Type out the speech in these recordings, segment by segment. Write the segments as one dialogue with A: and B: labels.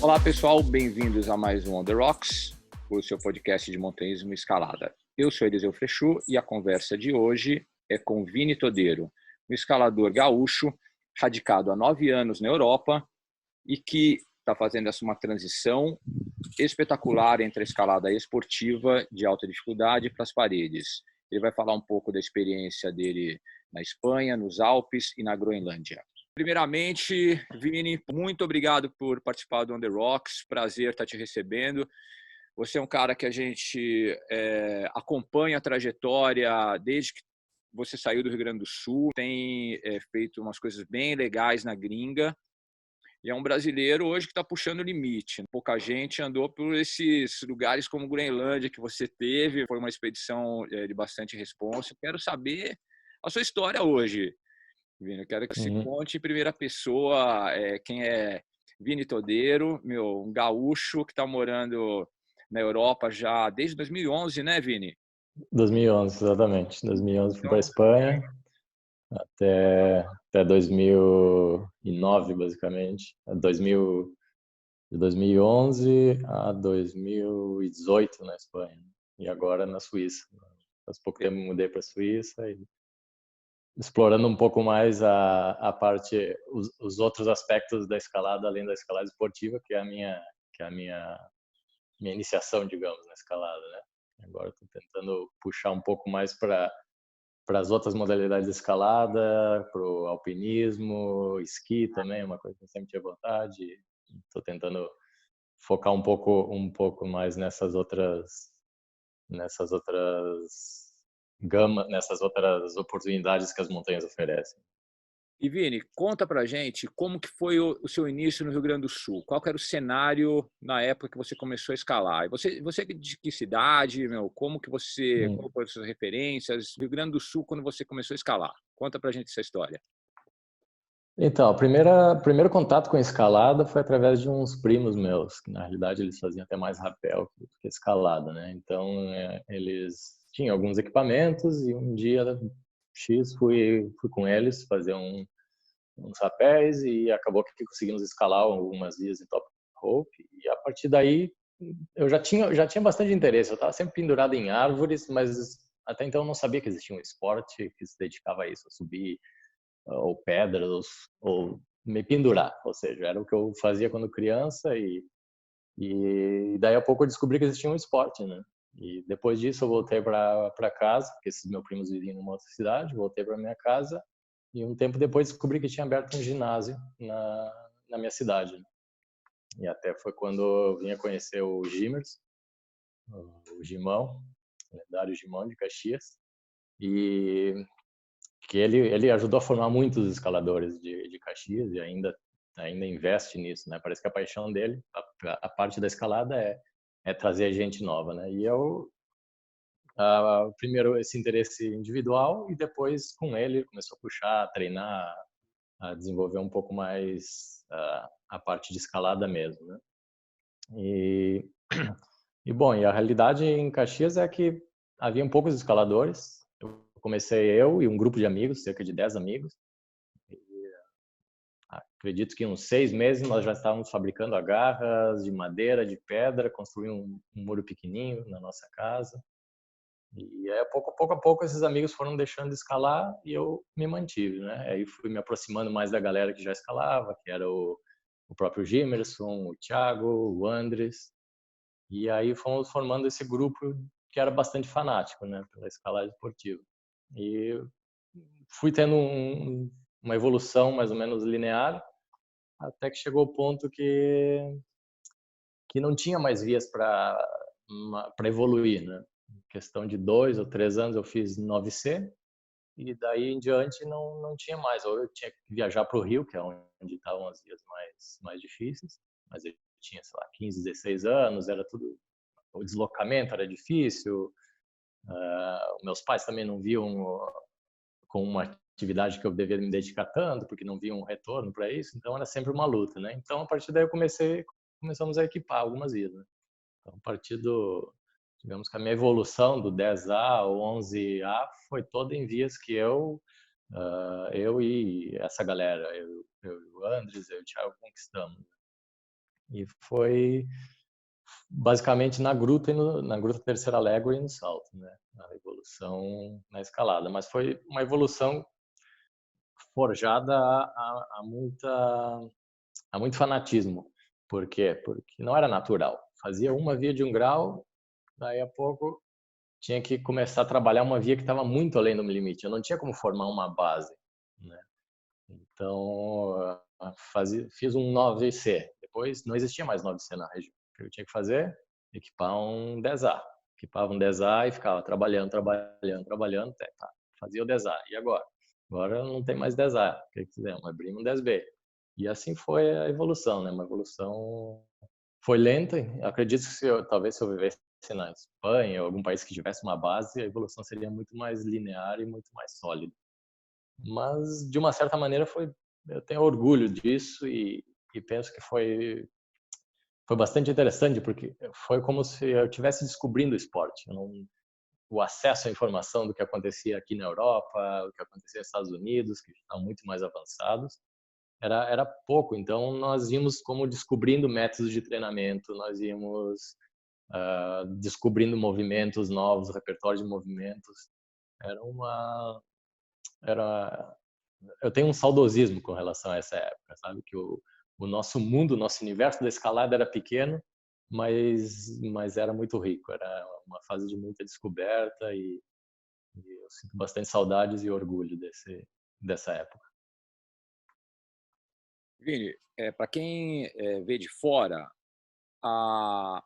A: Olá pessoal, bem-vindos a mais um On The Rocks, o seu podcast de montanhismo e escalada. Eu sou Eliseu Frechu e a conversa de hoje é com Vini Todeiro, um escalador gaúcho, radicado há 9 anos na Europa e que está fazendo uma transição espetacular entre a escalada esportiva de alta dificuldade para as paredes. Ele vai falar um pouco da experiência dele na Espanha, nos Alpes e na Groenlândia. Primeiramente, Vini, muito obrigado por participar do On The Rocks. Prazer estar te recebendo. Você é um cara que a gente acompanha a trajetória desde que você saiu do Rio Grande do Sul, tem feito umas coisas bem legais na gringa. E é um brasileiro hoje que está puxando o limite. Pouca gente andou por esses lugares como Groenlândia que você teve. Foi uma expedição de bastante responsa. Quero saber a sua história hoje, Vini. Eu quero que você conte em primeira pessoa quem é Vini Todeiro, um gaúcho que está morando na Europa já desde 2011, né, Vini?
B: 2011, exatamente. 2011 fui para a
A: Então,
B: Espanha até 2009, basicamente. De 2011 a 2018 na Espanha. E agora na Suíça. Faz pouco tempo mudei para a Suíça e explorando um pouco mais a parte, os outros aspectos da escalada, além da escalada esportiva, que é a minha iniciação, digamos, na escalada, né? Agora estou tentando puxar um pouco mais para as outras modalidades de escalada, para o alpinismo, esqui também, uma coisa que eu sempre tinha vontade. Estou tentando focar um pouco mais nessas outras oportunidades que as montanhas oferecem.
A: e Vini, conta pra gente como que foi o seu início no Rio Grande do Sul. Qual que era o cenário na época que você começou a escalar? E você é de que cidade, Como que qual
B: Hum.
A: foram as suas referências? Rio Grande do Sul, quando você começou a escalar. Conta pra gente essa história.
B: Então, primeiro contato com a escalada foi através de uns primos meus, que na realidade eles faziam até mais rapel do que escalada, né? Então, eles tinham alguns equipamentos e um dia X fui com eles fazer uns rapéis e acabou que conseguimos escalar algumas vias em top rope e a partir daí eu já tinha bastante interesse. Eu estava sempre pendurado em árvores, mas até então eu não sabia que existia um esporte que se dedicava a isso, a subir ou pedras ou me pendurar, ou seja, era o que eu fazia quando criança e daí a pouco eu descobri que existia um esporte, né? E depois disso eu voltei para casa, porque esses meus primos viviam numa outra cidade, voltei para minha casa e um tempo depois descobri que tinha aberto um ginásio na minha cidade. Né? E até foi quando eu vim a conhecer o Gimers, o Gimão, o lendário Gimão de Caxias, e que ele ajudou a formar muitos escaladores de Caxias e ainda investe nisso, né? Parece que a paixão dele, a parte da escalada é trazer gente nova, né? E eu primeiro esse interesse individual e depois com ele começou a puxar, a treinar, a desenvolver um pouco mais a parte de escalada mesmo, né? E e bom, e a realidade em Caxias é que havia poucos escaladores. Comecei eu e um grupo de amigos, cerca de 10 amigos. Acredito que em uns 6 meses nós já estávamos fabricando agarras de madeira, de pedra, construí um muro pequenininho na nossa casa. E aí, pouco a pouco, esses amigos foram deixando de escalar e eu me mantive, né? Aí fui me aproximando mais da galera que já escalava, que era o próprio Gimerson, o Thiago, o Andres. E aí fomos formando esse grupo que era bastante fanático, né, pela escalada esportiva. E fui tendo uma evolução mais ou menos linear, até que chegou o ponto que não tinha mais vias para evoluir, né? Em questão de 2 ou 3 anos eu fiz 9C e daí em diante não tinha mais. Ou eu tinha que viajar para o Rio, que é onde estavam as vias mais difíceis, mas eu tinha, sei lá, 15, 16 anos, era tudo, o deslocamento era difícil, meus pais também não viam com uma atividade que eu deveria me dedicar tanto, porque não viam um retorno para isso, então era sempre uma luta, né? Então a partir daí começamos a equipar algumas vias, né? Então a partir digamos que a minha evolução do 10A ao 11A foi toda em vias que eu e essa galera, eu e o Andres, eu e o Thiago conquistamos. E foi basicamente na gruta na gruta Terceira Légua e no salto, né? A evolução na escalada, mas foi uma evolução forjada a muito fanatismo. Por quê? Porque não era natural. Fazia uma via de 1 grau, daí a pouco tinha que começar a trabalhar uma via que estava muito além do meu limite. Eu não tinha como formar uma base, né? Então, fiz um 9C. Depois não existia mais 9C na região. O que eu tinha que fazer? Equipar um 10A. Equipava um 10A e ficava trabalhando, até, tá, fazia o 10A. E agora? Agora não tem mais 10A. O que fizemos? Abrimos um 10B. E assim foi a evolução, né? Uma evolução foi lenta. Acredito que talvez se eu vivesse na Espanha ou algum país que tivesse uma base, a evolução seria muito mais linear e muito mais sólida. Mas de uma certa maneira eu tenho orgulho disso e penso que foi bastante interessante porque foi como se eu estivesse descobrindo o esporte. O acesso à informação do que acontecia aqui na Europa, o que acontecia nos Estados Unidos, que estão muito mais avançados, era pouco. Então nós íamos como descobrindo métodos de treinamento, nós íamos descobrindo movimentos novos, repertório de movimentos. Era uma era eu tenho um saudosismo com relação a essa época, sabe? Que o nosso mundo, o nosso universo da escalada era pequeno, mas era muito rico. Era uma fase de muita descoberta e eu sinto bastante saudades e orgulho dessa época.
A: Vini, para quem vê de fora, a,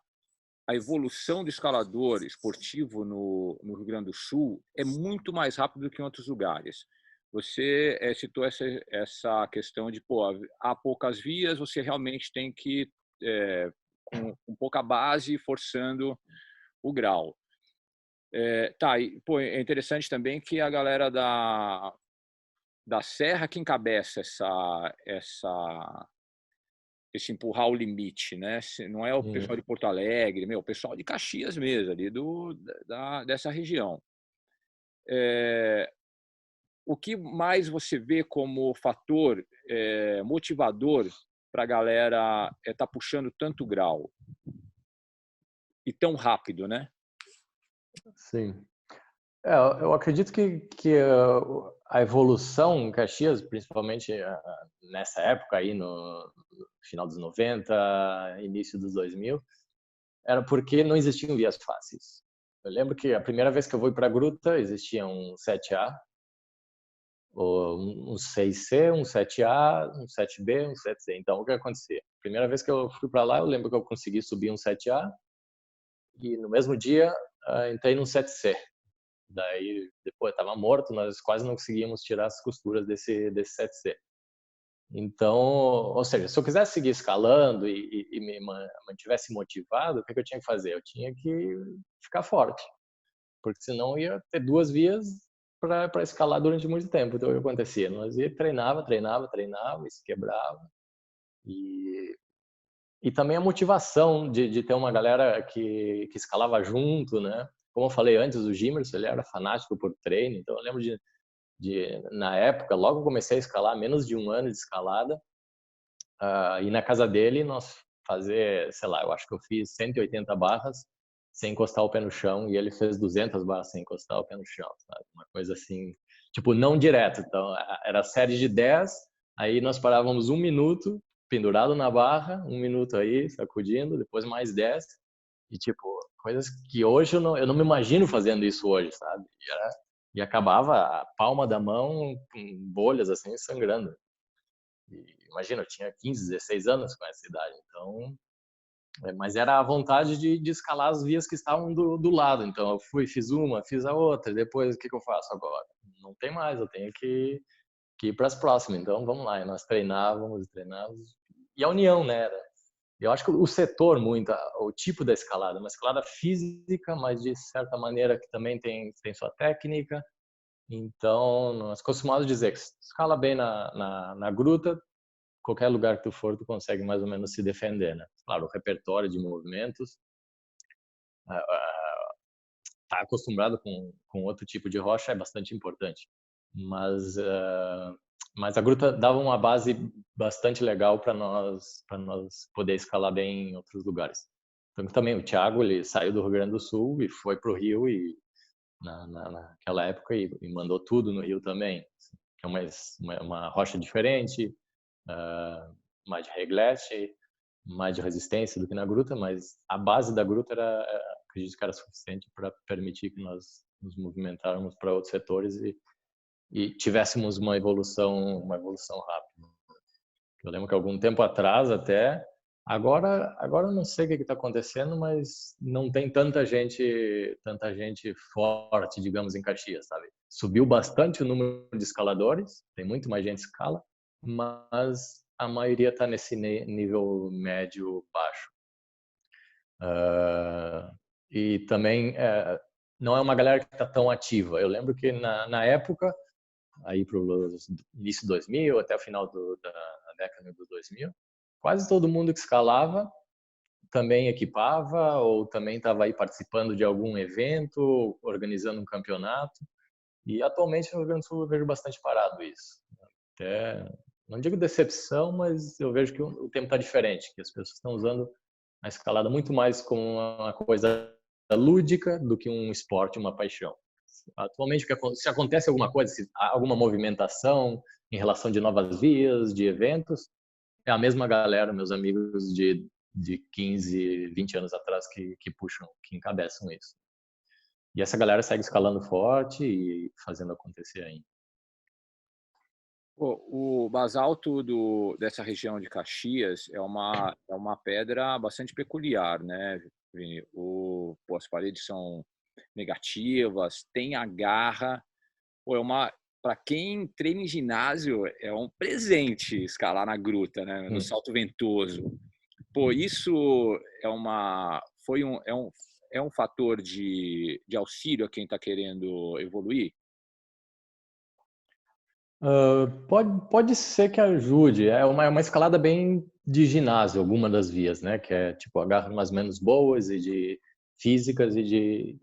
A: a evolução do escalador esportivo no Rio Grande do Sul é muito mais rápido do que em outros lugares. Você citou essa questão de, pô, há poucas vias, você realmente tem que, com pouca base, forçando o grau. Tá, e, pô, é interessante também que a galera da Serra que encabeça esse empurrar o limite, né? Não é o pessoal de Porto Alegre, o pessoal de Caxias mesmo, ali dessa região. O que mais você vê como fator motivador para a galera estar puxando tanto grau e tão rápido, né?
B: Sim. Eu acredito que a evolução em Caxias, principalmente nessa época aí, no final dos 90, início dos 2000, era porque não existiam vias fáceis. Eu lembro que a primeira vez que eu fui para a gruta, existia um 7A, um 6C, um 7A, um 7B, um 7C. Então, o que acontecia? A primeira vez que eu fui para lá, eu lembro que eu consegui subir um 7A e no mesmo dia entrei num 7C. Daí, depois, estava morto, nós quase não conseguíamos tirar as costuras desse 7C. Então, ou seja, se eu quisesse seguir escalando e me mantivesse motivado, o que eu tinha que fazer? Eu tinha que ficar forte, porque senão ia ter 2 vias para escalar durante muito tempo. Então, o que acontecia? Nós ia treinava, e se quebrava. E também a motivação de ter uma galera que escalava junto, né? Como eu falei antes, o Gimerson, ele era fanático por treino, então eu lembro na época, logo que comecei a escalar, menos de 1 ano de escalada, e na casa dele nós fazer, sei lá, eu acho que eu fiz 180 barras sem encostar o pé no chão e ele fez 200 barras sem encostar o pé no chão, sabe? Uma coisa assim, tipo, não direto. Então, era série de 10, aí nós parávamos 1 minuto pendurado na barra, 1 minuto aí, sacudindo, depois mais 10. E, tipo, coisas que hoje eu não me imagino fazendo isso hoje, sabe? E acabava a palma da mão com bolhas, assim, sangrando. E, imagina, eu tinha 15, 16 anos com essa idade, então... mas era a vontade de escalar as vias que estavam do lado. Então, eu fiz uma, fiz a outra, depois o que eu faço agora? Não tem mais, eu tenho que ir para as próximas. Então, vamos lá. E nós treinávamos. E a união, né? Eu acho que o setor muito, o tipo da escalada, uma escalada física, mas de certa maneira que também tem sua técnica. Então, nós costumamos dizer que se escala bem na gruta, qualquer lugar que tu for, tu consegue mais ou menos se defender, né? Claro, o repertório de movimentos, tá acostumado com outro tipo de rocha é bastante importante. Mas mas a gruta dava uma base bastante legal para nós poder escalar bem em outros lugares. Então também o Thiago, ele saiu do Rio Grande do Sul e foi para o Rio e naquela época e mandou tudo no Rio também, que é uma rocha diferente, mais de reglete, mais de resistência do que na gruta, mas a base da gruta acredito que era suficiente para permitir que nós nos movimentáramos para outros setores e tivéssemos uma evolução rápida. Eu lembro que algum tempo atrás até, agora eu não sei o que está acontecendo, mas não tem tanta gente forte, digamos, em Caxias, sabe? Subiu bastante o número de escaladores, tem muito mais gente que escala, mas a maioria está nesse nível médio baixo. E também não é uma galera que está tão ativa. Eu lembro que na época, aí para o início de 2000 até o final da década de 2000, quase todo mundo que escalava também equipava ou também estava aí participando de algum evento, organizando um campeonato. E atualmente no Rio Grande do Sul eu vejo bastante parado isso. Até, não digo decepção, mas eu vejo que o tempo está diferente, que as pessoas estão usando a escalada muito mais como uma coisa lúdica do que um esporte, uma paixão. Atualmente, se acontece alguma coisa, se há alguma movimentação em relação de novas vias, de eventos, é a mesma galera, meus amigos de 15, 20 anos atrás que puxam, que encabeçam isso. E essa galera segue escalando forte e fazendo acontecer ainda.
A: O basalto dessa região de Caxias é uma pedra bastante peculiar, né, Vini? As paredes são negativas, tem a garra. Para quem treina em ginásio, é um presente escalar na gruta, né, no salto ventoso. Isso é um fator de auxílio a quem está querendo evoluir?
B: Pode ser que ajude. É uma escalada bem de ginásio, alguma das vias, né? Que é tipo agarras mais ou menos boas e de físicas e de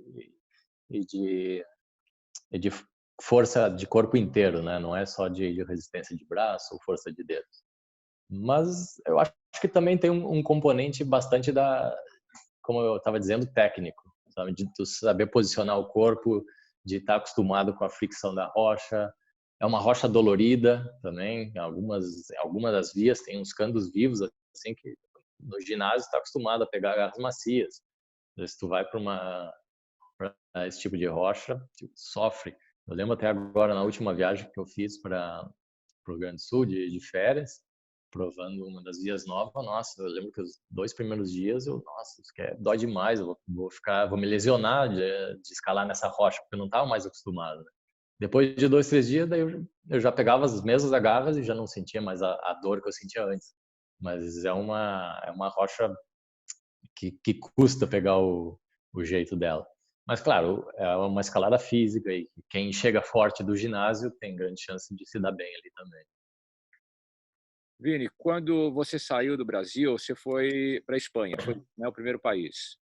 B: força de corpo inteiro, né? Não é só de resistência de braço ou força de dedos. Mas eu acho que também tem um componente bastante como eu estava dizendo, técnico, sabe? De tu saber posicionar o corpo, de estar acostumado com a fricção da rocha. É uma rocha dolorida também. Algumas das vias tem uns cantos vivos, assim, que no ginásio está acostumado a pegar agarras macias. Se tu vai para esse tipo de rocha, tu sofre. Eu lembro até agora, na última viagem que eu fiz para o Rio Grande do Sul, de férias, provando uma das vias novas, nossa, eu lembro que os 2 primeiros dias nossa, isso dói demais, eu vou me lesionar de escalar nessa rocha, porque eu não estava mais acostumado, né? Depois de 2, 3 dias, daí eu já pegava as mesmas agarras e já não sentia mais a dor que eu sentia antes. Mas é uma rocha que custa pegar o jeito dela. Mas, claro, é uma escalada física e quem chega forte do ginásio tem grande chance de se dar bem ali também.
A: Vini, quando você saiu do Brasil, você foi para a Espanha, foi, né, o primeiro país.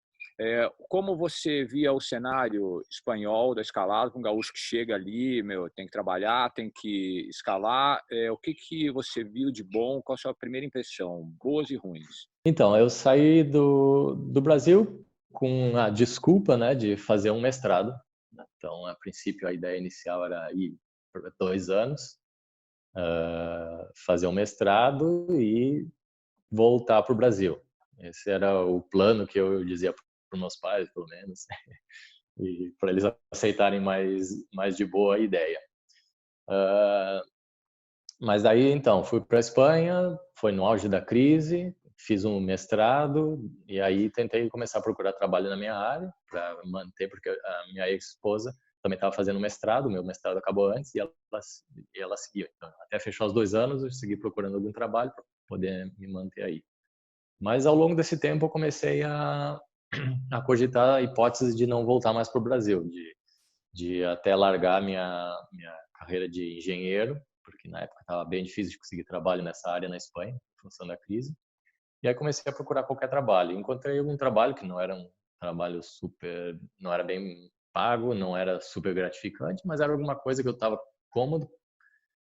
A: Como você via o cenário espanhol da escalada, com um gaúcho que chega ali, tem que trabalhar, tem que escalar, o que você viu de bom? Qual a sua primeira impressão, boas e ruins?
B: Então, eu saí do Brasil com a desculpa, né, de fazer um mestrado. Então, a princípio, a ideia inicial era ir por 2 anos, fazer um mestrado e voltar para o Brasil. Esse era o plano que eu dizia para meus pais, pelo menos, e para eles aceitarem mais de boa a ideia. Mas aí, então, fui para a Espanha, foi no auge da crise, fiz um mestrado e aí tentei começar a procurar trabalho na minha área para manter, porque a minha ex-esposa também estava fazendo mestrado, meu mestrado acabou antes e ela seguiu. Então, até fechar os 2 anos, eu segui procurando algum trabalho para poder me manter aí. Mas ao longo desse tempo eu comecei a cogitar a hipótese de não voltar mais para o Brasil, de até largar minha carreira de engenheiro, porque na época estava bem difícil de conseguir trabalho nessa área na Espanha, em função da crise. E aí comecei a procurar qualquer trabalho. Encontrei algum trabalho que não era um trabalho não era bem pago, não era super gratificante, mas era alguma coisa que eu estava cômodo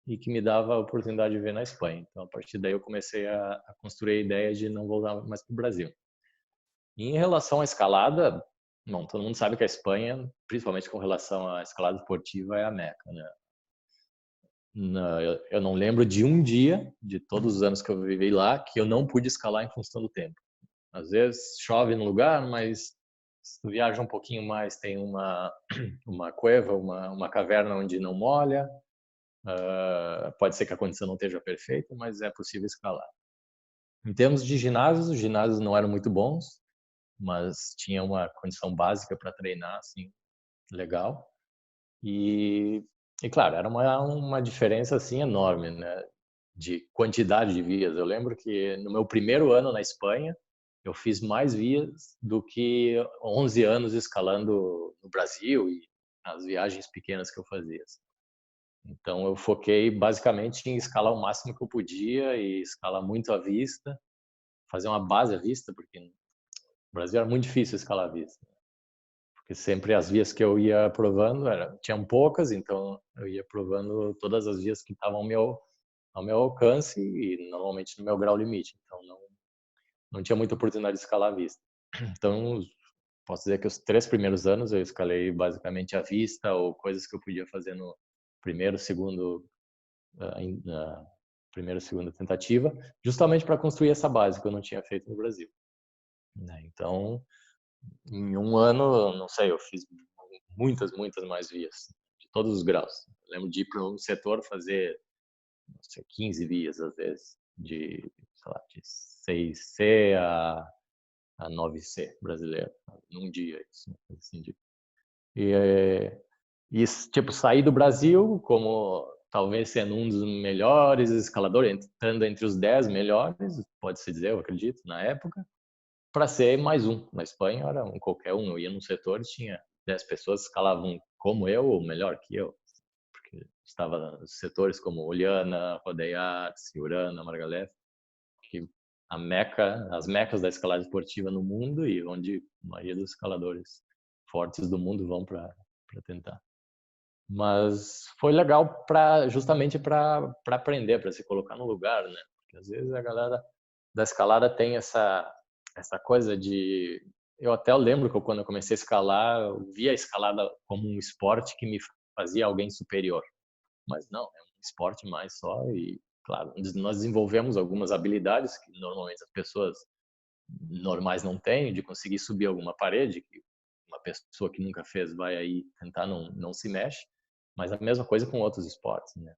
B: e que me dava a oportunidade de viver na Espanha. Então, a partir daí eu comecei a construir a ideia de não voltar mais para o Brasil. E em relação à escalada, bom, todo mundo sabe que a Espanha, principalmente com relação à escalada esportiva, é a meca, né? Eu não lembro de um dia, de todos os anos que eu vivi lá, que eu não pude escalar em função do tempo. Às vezes chove no lugar, mas se tu viaja um pouquinho mais, tem uma cueva, uma caverna onde não molha. Pode ser que a condição não esteja perfeita, mas é possível escalar. Em termos de ginásios, os ginásios não eram muito bons, mas tinha uma condição básica para treinar, assim, legal. E claro, era uma diferença assim enorme, né, de quantidade de vias. Eu lembro que no meu primeiro ano na Espanha, eu fiz mais vias do que 11 anos escalando no Brasil e as viagens pequenas que eu fazia. Então eu foquei basicamente em escalar o máximo que eu podia e escalar muito à vista, fazer uma base à vista, porque no Brasil era muito difícil escalar à vista. Porque sempre as vias que eu ia provando tinham poucas, então eu ia provando todas as vias que estavam ao meu alcance e normalmente no meu grau limite. Então não tinha muita oportunidade de escalar à vista. Então posso dizer que os 3 primeiros anos eu escalei basicamente à vista ou coisas que eu podia fazer no primeiro, segundo, primeira, segunda tentativa, justamente para construir essa base que eu não tinha feito no Brasil. Então, em um ano, não sei, eu fiz muitas mais vias, de todos os graus. Eu lembro de ir para um setor fazer, não sei, 15 vias às vezes, sei lá, de 6C a 9C brasileiro, num dia, isso, assim, e, e, tipo, sair do Brasil como talvez sendo um dos melhores escaladores, entrando entre os 10 melhores, pode-se dizer, eu acredito, na época, para ser mais um. Na Espanha era qualquer um. Eu ia num setor e tinha 10 pessoas que escalavam como eu ou melhor que eu. Porque estava nos setores como Oliana, Rodeiats, Urana, Margalef, que as mecas da escalada esportiva no mundo e onde a maioria dos escaladores fortes do mundo vão para tentar. Mas foi legal justamente para aprender, para se colocar no lugar, né? Porque às vezes a galera da escalada tem essa coisa de eu até lembro que quando eu comecei a escalar, eu via a escalada como um esporte que me fazia alguém superior. Mas não, é um esporte mais só e claro, nós desenvolvemos algumas habilidades que normalmente as pessoas normais não têm, de conseguir subir alguma parede, que uma pessoa que nunca fez vai aí tentar não se mexe, mas a mesma coisa com outros esportes, né?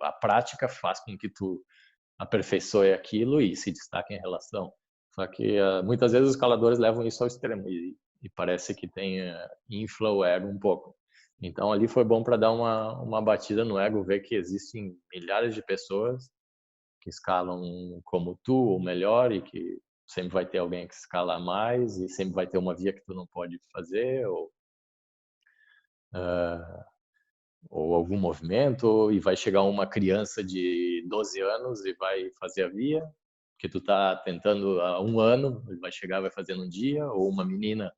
B: A prática faz com que tu aperfeiçoe aquilo e se destaque em relação. Só que muitas vezes os escaladores levam isso ao extremo e parece que tem infla o ego um pouco. Então ali foi bom para dar uma batida no ego, ver que existem milhares de pessoas que escalam como tu ou melhor e que sempre vai ter alguém que escala mais e sempre vai ter uma via que tu não pode fazer ou algum movimento e vai chegar uma criança de 12 anos e vai fazer a via que tu tá tentando há um ano, ele vai chegar, vai fazer num dia, ou uma menina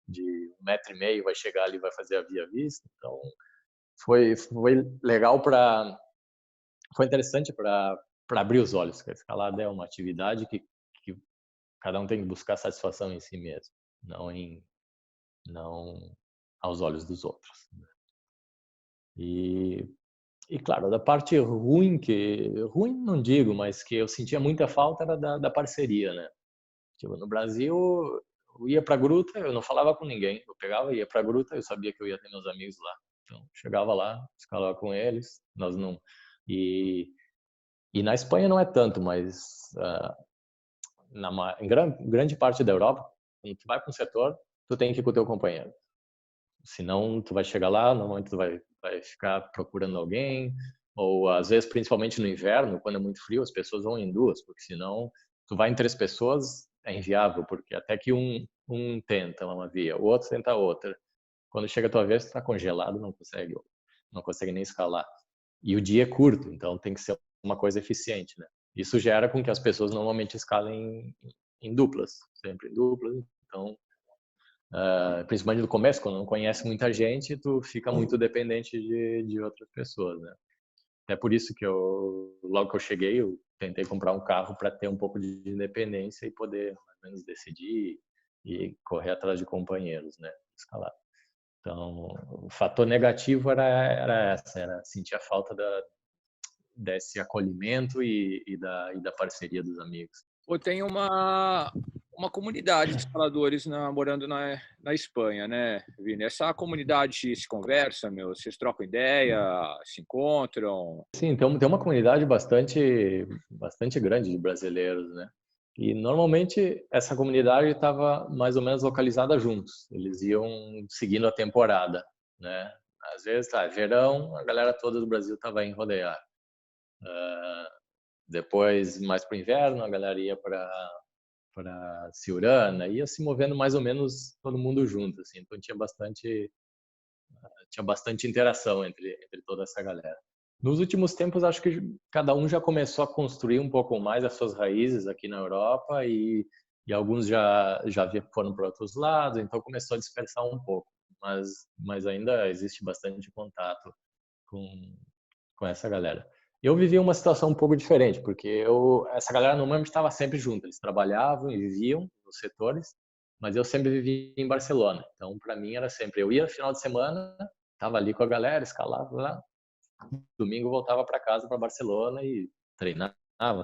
B: de 1,5 metros vai chegar ali e vai fazer a via vista. Então, foi legal foi interessante para abrir os olhos, que a escalada é uma atividade que cada um tem que buscar satisfação em si mesmo, não aos olhos dos outros. E claro, da parte ruim, ruim não digo, mas que eu sentia muita falta era da parceria, né? Tipo, no Brasil, eu ia pra gruta, eu não falava com ninguém. Eu pegava, ia pra gruta, eu sabia que eu ia ter meus amigos lá. Então, chegava lá, escalava com eles, nós não... E, e na Espanha não é tanto, mas em grande parte da Europa, quando tu vai para um setor, tu tem que ir com o teu companheiro. Senão, tu vai chegar lá, normalmente tu vai ficar procurando alguém, ou às vezes, principalmente no inverno, quando é muito frio, as pessoas vão em duas, porque senão tu vai em 3 pessoas, é inviável, porque até que um tenta uma via, o outro tenta outra. Quando chega a tua vez, tu tá congelado, não consegue nem escalar. E o dia é curto, então tem que ser uma coisa eficiente, né? Isso gera com que as pessoas normalmente escalem em duplas, sempre em duplas. Então, principalmente no começo, quando não conhece muita gente, tu fica muito dependente de outras pessoas, né? É por isso que logo que eu cheguei, eu tentei comprar um carro para ter um pouco de independência e poder mais ou menos decidir e correr atrás de companheiros, né? Escalar. Então, o fator negativo era sentir a falta desse acolhimento e da parceria dos amigos.
A: Pô, tem uma comunidade de escaladores morando na Espanha, né, Vini? Essa comunidade se conversa, meu? Vocês trocam ideia, se encontram?
B: Sim, tem uma comunidade bastante grande de brasileiros, né? E normalmente essa comunidade estava mais ou menos localizada juntos. Eles iam seguindo a temporada, né? Às vezes, verão, a galera toda do Brasil estava em Rodear. Depois, mais para o inverno, a galera ia para Ciurana, ia se movendo mais ou menos todo mundo junto, assim. Então tinha bastante interação entre toda essa galera. Nos últimos tempos, acho que cada um já começou a construir um pouco mais as suas raízes aqui na Europa e alguns já foram para outros lados, então começou a dispersar um pouco. Mas ainda existe bastante contato com essa galera. Eu vivi uma situação um pouco diferente, porque essa galera normalmente estava sempre junto, eles trabalhavam e viviam nos setores, mas eu sempre vivi em Barcelona. Então, para mim era sempre, eu ia no final de semana, estava ali com a galera, escalava lá, domingo voltava para casa, para Barcelona e treinava,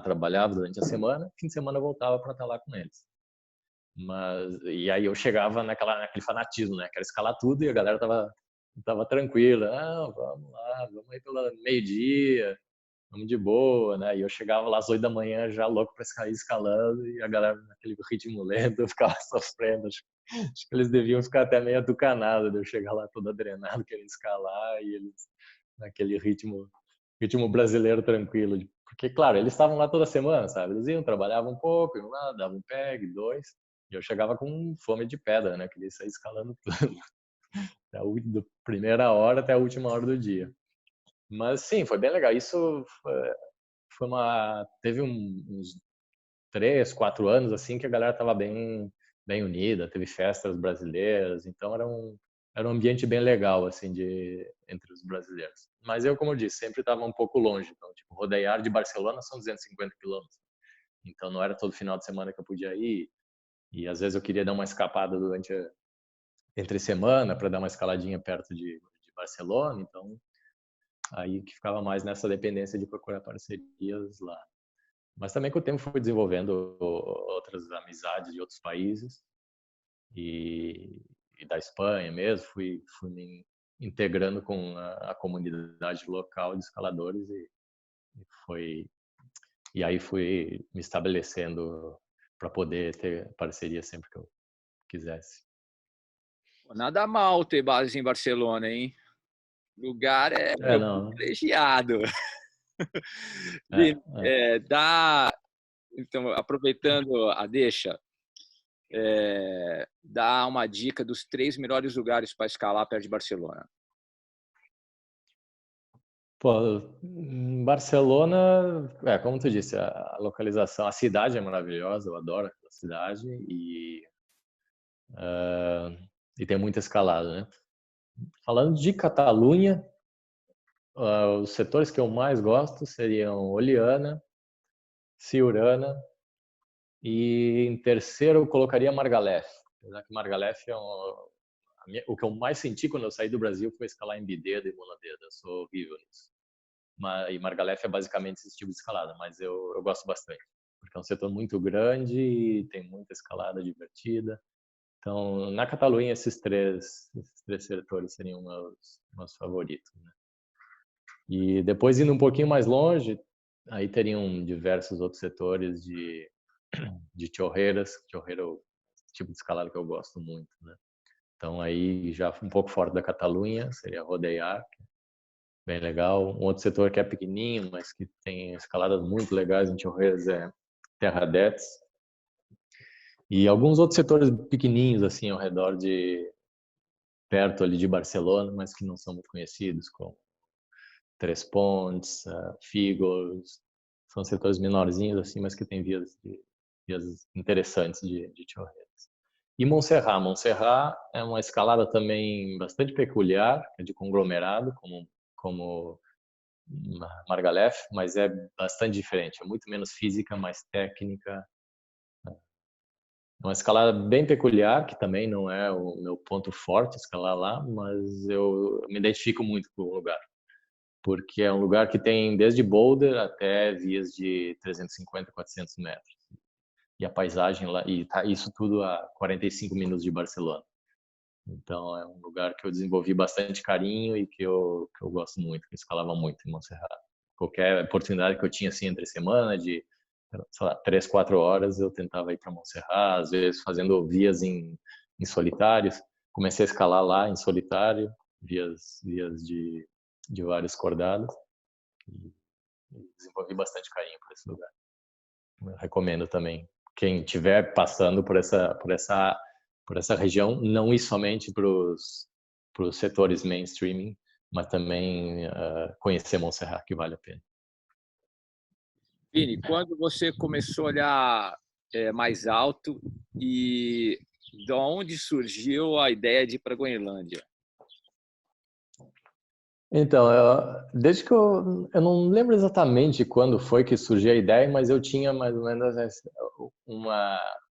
B: trabalhava durante a semana, fim de semana eu voltava para estar lá com eles. E aí eu chegava naquele fanatismo, né? Quero escalar tudo e a galera tava tranquila. Ah, vamos lá, vamos aí pelo meio-dia, vamos de boa, né? E eu chegava lá às 8 da manhã já louco para sair escalando e a galera naquele ritmo lento, eu ficava sofrendo. Acho que eles deviam ficar até meio atucanados de eu chegar lá todo adrenado, querendo escalar e eles naquele ritmo brasileiro tranquilo. Porque, claro, eles estavam lá toda semana, sabe? Eles iam, trabalhavam um pouco, iam lá, davam um peg, dois. E eu chegava com fome de pedra, né? Queria sair escalando tudo. Da primeira hora até a última hora do dia. Mas sim, foi bem legal. Isso teve uns 3, 4 anos assim que a galera tava bem unida, teve festas brasileiras, então era um ambiente bem legal assim entre os brasileiros. Mas eu, como eu disse, sempre estava um pouco longe. Então, tipo, Rodeiar de Barcelona são 250 quilômetros. Então não era todo final de semana que eu podia ir. E às vezes eu queria dar uma escapada entre semana para dar uma escaladinha perto de Barcelona. Então aí que ficava mais nessa dependência de procurar parcerias lá. Mas também com o tempo fui desenvolvendo outras amizades de outros países e da Espanha mesmo. Fui me integrando com a comunidade local de escaladores foi e aí fui me estabelecendo para poder ter parceria sempre que eu quisesse.
A: Nada mal ter base em Barcelona, hein? Lugar
B: Não.
A: privilegiado.
B: É, é.
A: Então, aproveitando a deixa, dá uma dica dos 3 melhores lugares para escalar perto de Barcelona.
B: Pô, Barcelona, como tu disse, a localização, a cidade é maravilhosa, eu adoro aquela cidade e tem muita escalada, né? Falando de Catalunha, os setores que eu mais gosto seriam Oliana, Siurana e em terceiro eu colocaria Margalef. Apesar que Margalef o que eu mais senti quando eu saí do Brasil foi escalar em Bideda e Monadeda. Eu sou horrível nisso. E Margalef é basicamente esse tipo de escalada, mas eu gosto bastante, porque é um setor muito grande e tem muita escalada divertida. Então, na Catalunha, esses três setores seriam meus favoritos, né? E depois, indo um pouquinho mais longe, aí teriam diversos outros setores de chorreiras. Chorreira é o tipo de escalada que eu gosto muito, né? Então, aí já um pouco fora da Catalunha, seria Rodeiar, bem legal. Um outro setor que é pequenininho, mas que tem escaladas muito legais em Chorreiras é Terradetes. E alguns outros setores pequenininhos, assim, ao redor perto ali de Barcelona, mas que não são muito conhecidos, como Tres Pontes, Fígols. São setores menorzinhos, assim, mas que têm vias interessantes de Chorreiras. E Montserrat. Montserrat é uma escalada também bastante peculiar, é de conglomerado, como Margalef, mas é bastante diferente. É muito menos física, mais técnica. É uma escalada bem peculiar, que também não é o meu ponto forte escalar lá, mas eu me identifico muito com o lugar, porque é um lugar que tem desde boulder até vias de 350, 400 metros. E a paisagem lá, e tá isso tudo a 45 minutos de Barcelona. Então é um lugar que eu desenvolvi bastante carinho e que eu gosto muito, que eu escalava muito em Montserrat. Qualquer oportunidade que eu tinha assim entre semana de, sei lá, 3, 4 horas, eu tentava ir para Montserrat, às vezes fazendo vias em solitários. Comecei a escalar lá em solitário, vias de vários cordados e desenvolvi bastante carinho por esse lugar. Eu recomendo também quem estiver passando por essa região, não ir somente para os setores mainstreaming, mas também conhecer Montserrat, que vale a pena.
A: Vini, quando você começou a olhar mais alto e de onde surgiu a ideia de ir para a Groenlândia?
B: Então, desde que eu não lembro exatamente quando foi que surgiu a ideia, mas eu tinha mais ou menos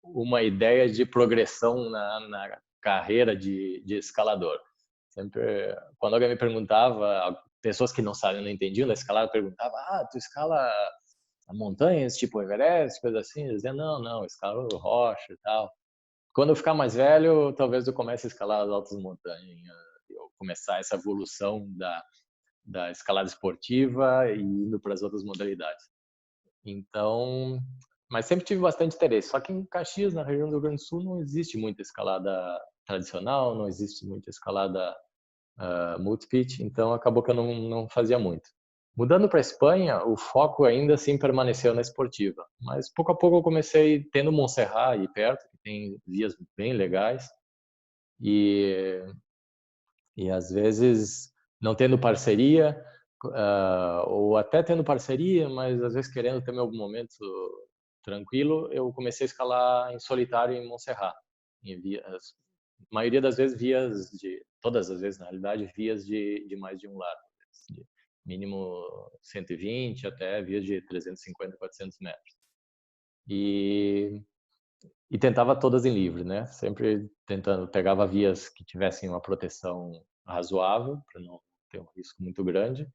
B: uma ideia de progressão na carreira de escalador. Sempre, quando alguém me perguntava, pessoas que não sabiam, não entendiam da escalada, perguntavam: tu escala montanhas, tipo Everest, coisa assim? Eu dizia: não, eu escalo rocha e tal. Quando eu ficar mais velho, talvez eu comece a escalar as altas montanhas, eu começar essa evolução da escalada esportiva e indo para as outras modalidades. Então, mas sempre tive bastante interesse. Só que em Caxias, na região do Rio Grande do Sul, não existe muita escalada tradicional, não existe muita escalada multi-pitch, então acabou que eu não fazia muito. Mudando para a Espanha, o foco ainda assim permaneceu na esportiva, mas pouco a pouco eu comecei tendo Montserrat aí perto, que tem vias bem legais, e às vezes não tendo parceria, ou até tendo parceria, mas às vezes querendo também algum momento tranquilo, eu comecei a escalar em solitário em Montserrat, em vias, maioria das vezes todas as vezes na realidade, vias de mais de um lado, de mínimo 120 até vias de 350, 400 metros. E tentava todas em livre, né? Sempre tentando, pegava vias que tivessem uma proteção razoável, para não ter um risco muito grande,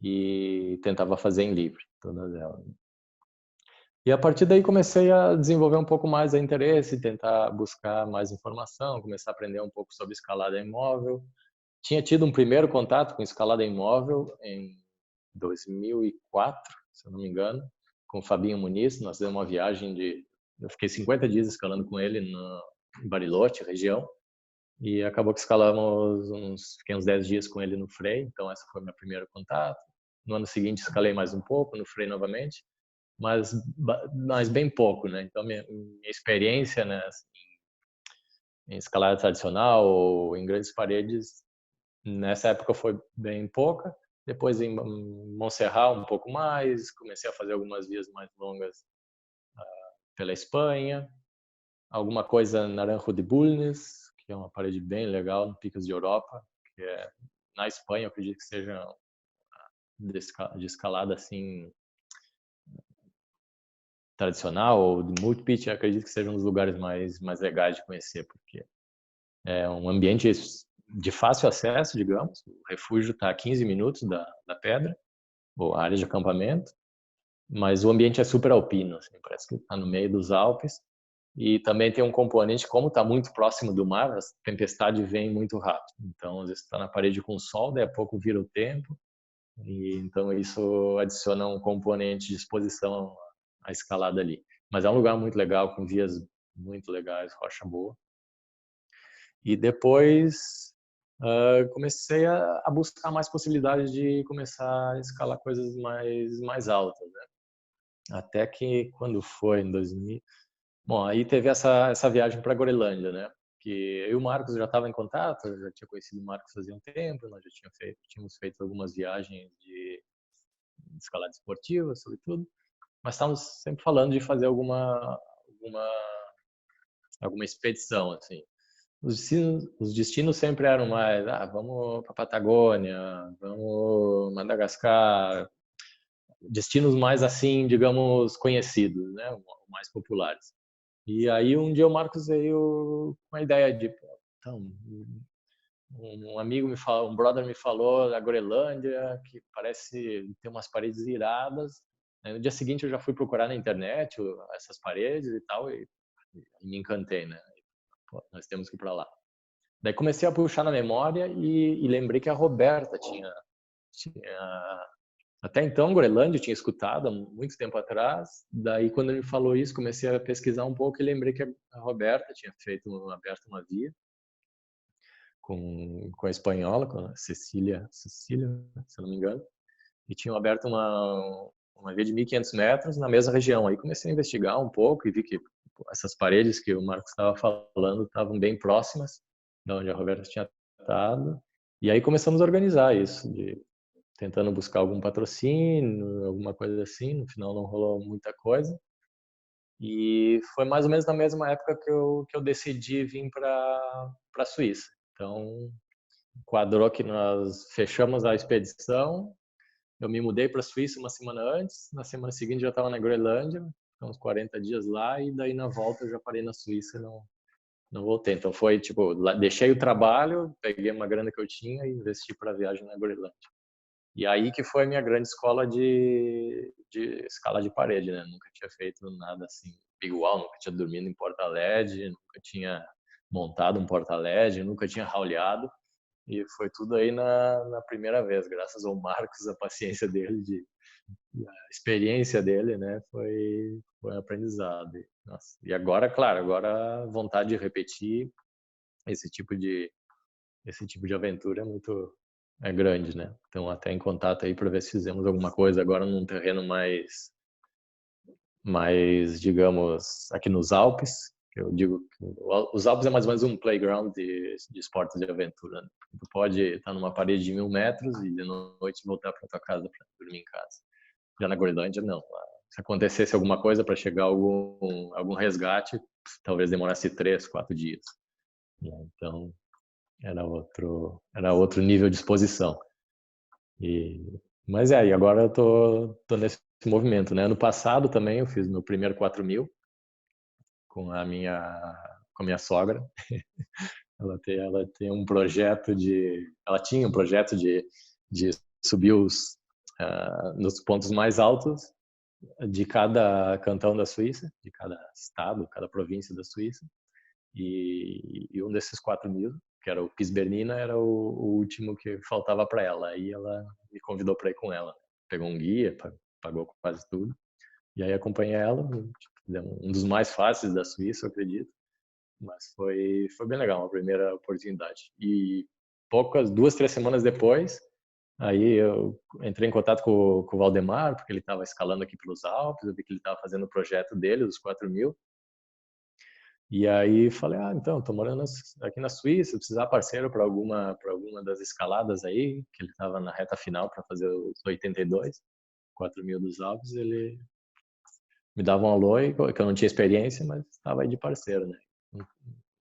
B: e tentava fazer em livre, todas elas. E a partir daí comecei a desenvolver um pouco mais o interesse, tentar buscar mais informação, começar a aprender um pouco sobre escalada imóvel. Tinha tido um primeiro contato com escalada imóvel em 2004, se eu não me engano, com o Fabinho Muniz. Nós fizemos uma viagem eu fiquei 50 dias escalando com ele em Bariloche, região, e acabou que escalamos fiquei uns 10 dias com ele no Frei, então essa foi meu primeiro contato. No ano seguinte escalei mais um pouco no Frei novamente, mas bem pouco, né? Então minha experiência, né, assim, em escalada tradicional ou em grandes paredes nessa época foi bem pouca. Depois em Montserrat um pouco mais, comecei a fazer algumas vias mais longas pela Espanha, alguma coisa na Naranjo de Bulnes, que é uma parede bem legal no Picos de Europa, que é na Espanha, eu acredito que seja de escalada assim tradicional ou de multi-pitch, acredito que seja um dos lugares mais legais de conhecer, porque é um ambiente de fácil acesso, digamos. O refúgio está a 15 minutos da pedra, ou a área de acampamento, mas o ambiente é super alpino, assim, parece que está no meio dos Alpes. E também tem um componente, como está muito próximo do mar, a tempestade vem muito rápido. Então, às vezes está na parede com sol, daí a pouco vira o tempo. E então isso adiciona um componente de exposição à escalada ali. Mas é um lugar muito legal, com vias muito legais, rocha boa. E depois comecei a buscar mais possibilidades de começar a escalar coisas mais altas, né? Até que quando foi em 2000, bom, aí teve essa viagem para a Groenlândia, né? Que eu e o Marcos já estava em contato, eu já tinha conhecido o Marcos fazia um tempo, nós já tínhamos feito algumas viagens de escalada esportiva, sobretudo, mas estávamos sempre falando de fazer alguma alguma expedição, assim. Os destinos sempre eram mais, vamos para Patagônia, vamos Madagascar, destinos mais assim, digamos, conhecidos, né, mais populares. E aí um dia o Marcos veio com a ideia de, então, um amigo me falou, um brother me falou da Groenlândia, que parece ter umas paredes iradas. No dia seguinte eu já fui procurar na internet essas paredes e tal, e me encantei, né? Pô, nós temos que ir para lá. Daí comecei a puxar na memória e lembrei que a Roberta tinha até então Groenlândia eu tinha escutado há muito tempo atrás. Daí quando ele me falou isso, comecei a pesquisar um pouco e lembrei que a Roberta tinha aberto uma via com a espanhola, com a Cecília, se eu não me engano, e tinham aberto uma via de 1.500 metros na mesma região. Aí comecei a investigar um pouco e vi que essas paredes que o Marcos estava falando estavam bem próximas de onde a Roberta tinha estado. E aí começamos a organizar isso, tentando buscar algum patrocínio, alguma coisa assim. No final não rolou muita coisa. E foi mais ou menos na mesma época que eu decidi vir para a Suíça. Então, quadrou que nós fechamos a expedição. Eu me mudei para a Suíça uma semana antes. Na semana seguinte já estava na Groenlândia, uns 40 dias lá. E daí na volta eu já parei na Suíça e não voltei. Então foi tipo, deixei o trabalho, peguei uma grana que eu tinha e investi para a viagem na Groenlândia. E aí que foi a minha grande escola de escala de parede, né? Nunca tinha feito nada assim igual, nunca tinha dormido em porta-LED, nunca tinha montado um porta-LED, nunca tinha rauleado. E foi tudo aí na primeira vez, graças ao Marcos, a paciência dele, a experiência dele, né? Foi um aprendizado. Nossa. E agora, claro, agora a vontade de repetir esse tipo de aventura é grande, né? Então até em contato aí para ver se fizemos alguma coisa agora num terreno mais digamos aqui nos Alpes. Eu digo que os Alpes é mais ou menos um playground de esportes de aventura, né? Tu pode estar numa parede de 1.000 metros e de noite voltar para tua casa para dormir em casa. Já na Groenlândia não. Se acontecesse alguma coisa para chegar algum resgate, talvez demorasse 3, 4 dias. Então era outro nível de exposição. Mas e agora eu tô nesse movimento, né? Ano passado também eu fiz meu primeiro 4.000 com a minha sogra. Ela tinha um projeto de subir nos pontos mais altos de cada cantão da Suíça, de cada estado, cada província da Suíça. E um desses 4.000, que era o Piz Bernina, era o último que faltava para ela. Aí ela me convidou para ir com ela. Pegou um guia, pagou quase tudo. E aí acompanhei ela, um dos mais fáceis da Suíça, eu acredito. Mas foi bem legal, uma primeira oportunidade. E 2, 3 semanas depois, aí eu entrei em contato com o Valdemar, porque ele estava escalando aqui pelos Alpes, eu vi que ele estava fazendo o projeto dele, dos 4.000. E aí falei, então, tô morando aqui na Suíça, precisar parceiro para alguma das escaladas aí, que ele estava na reta final para fazer os 82, 4.000 dos Alpes, ele me dava um alô, que eu não tinha experiência, mas estava aí de parceiro, né?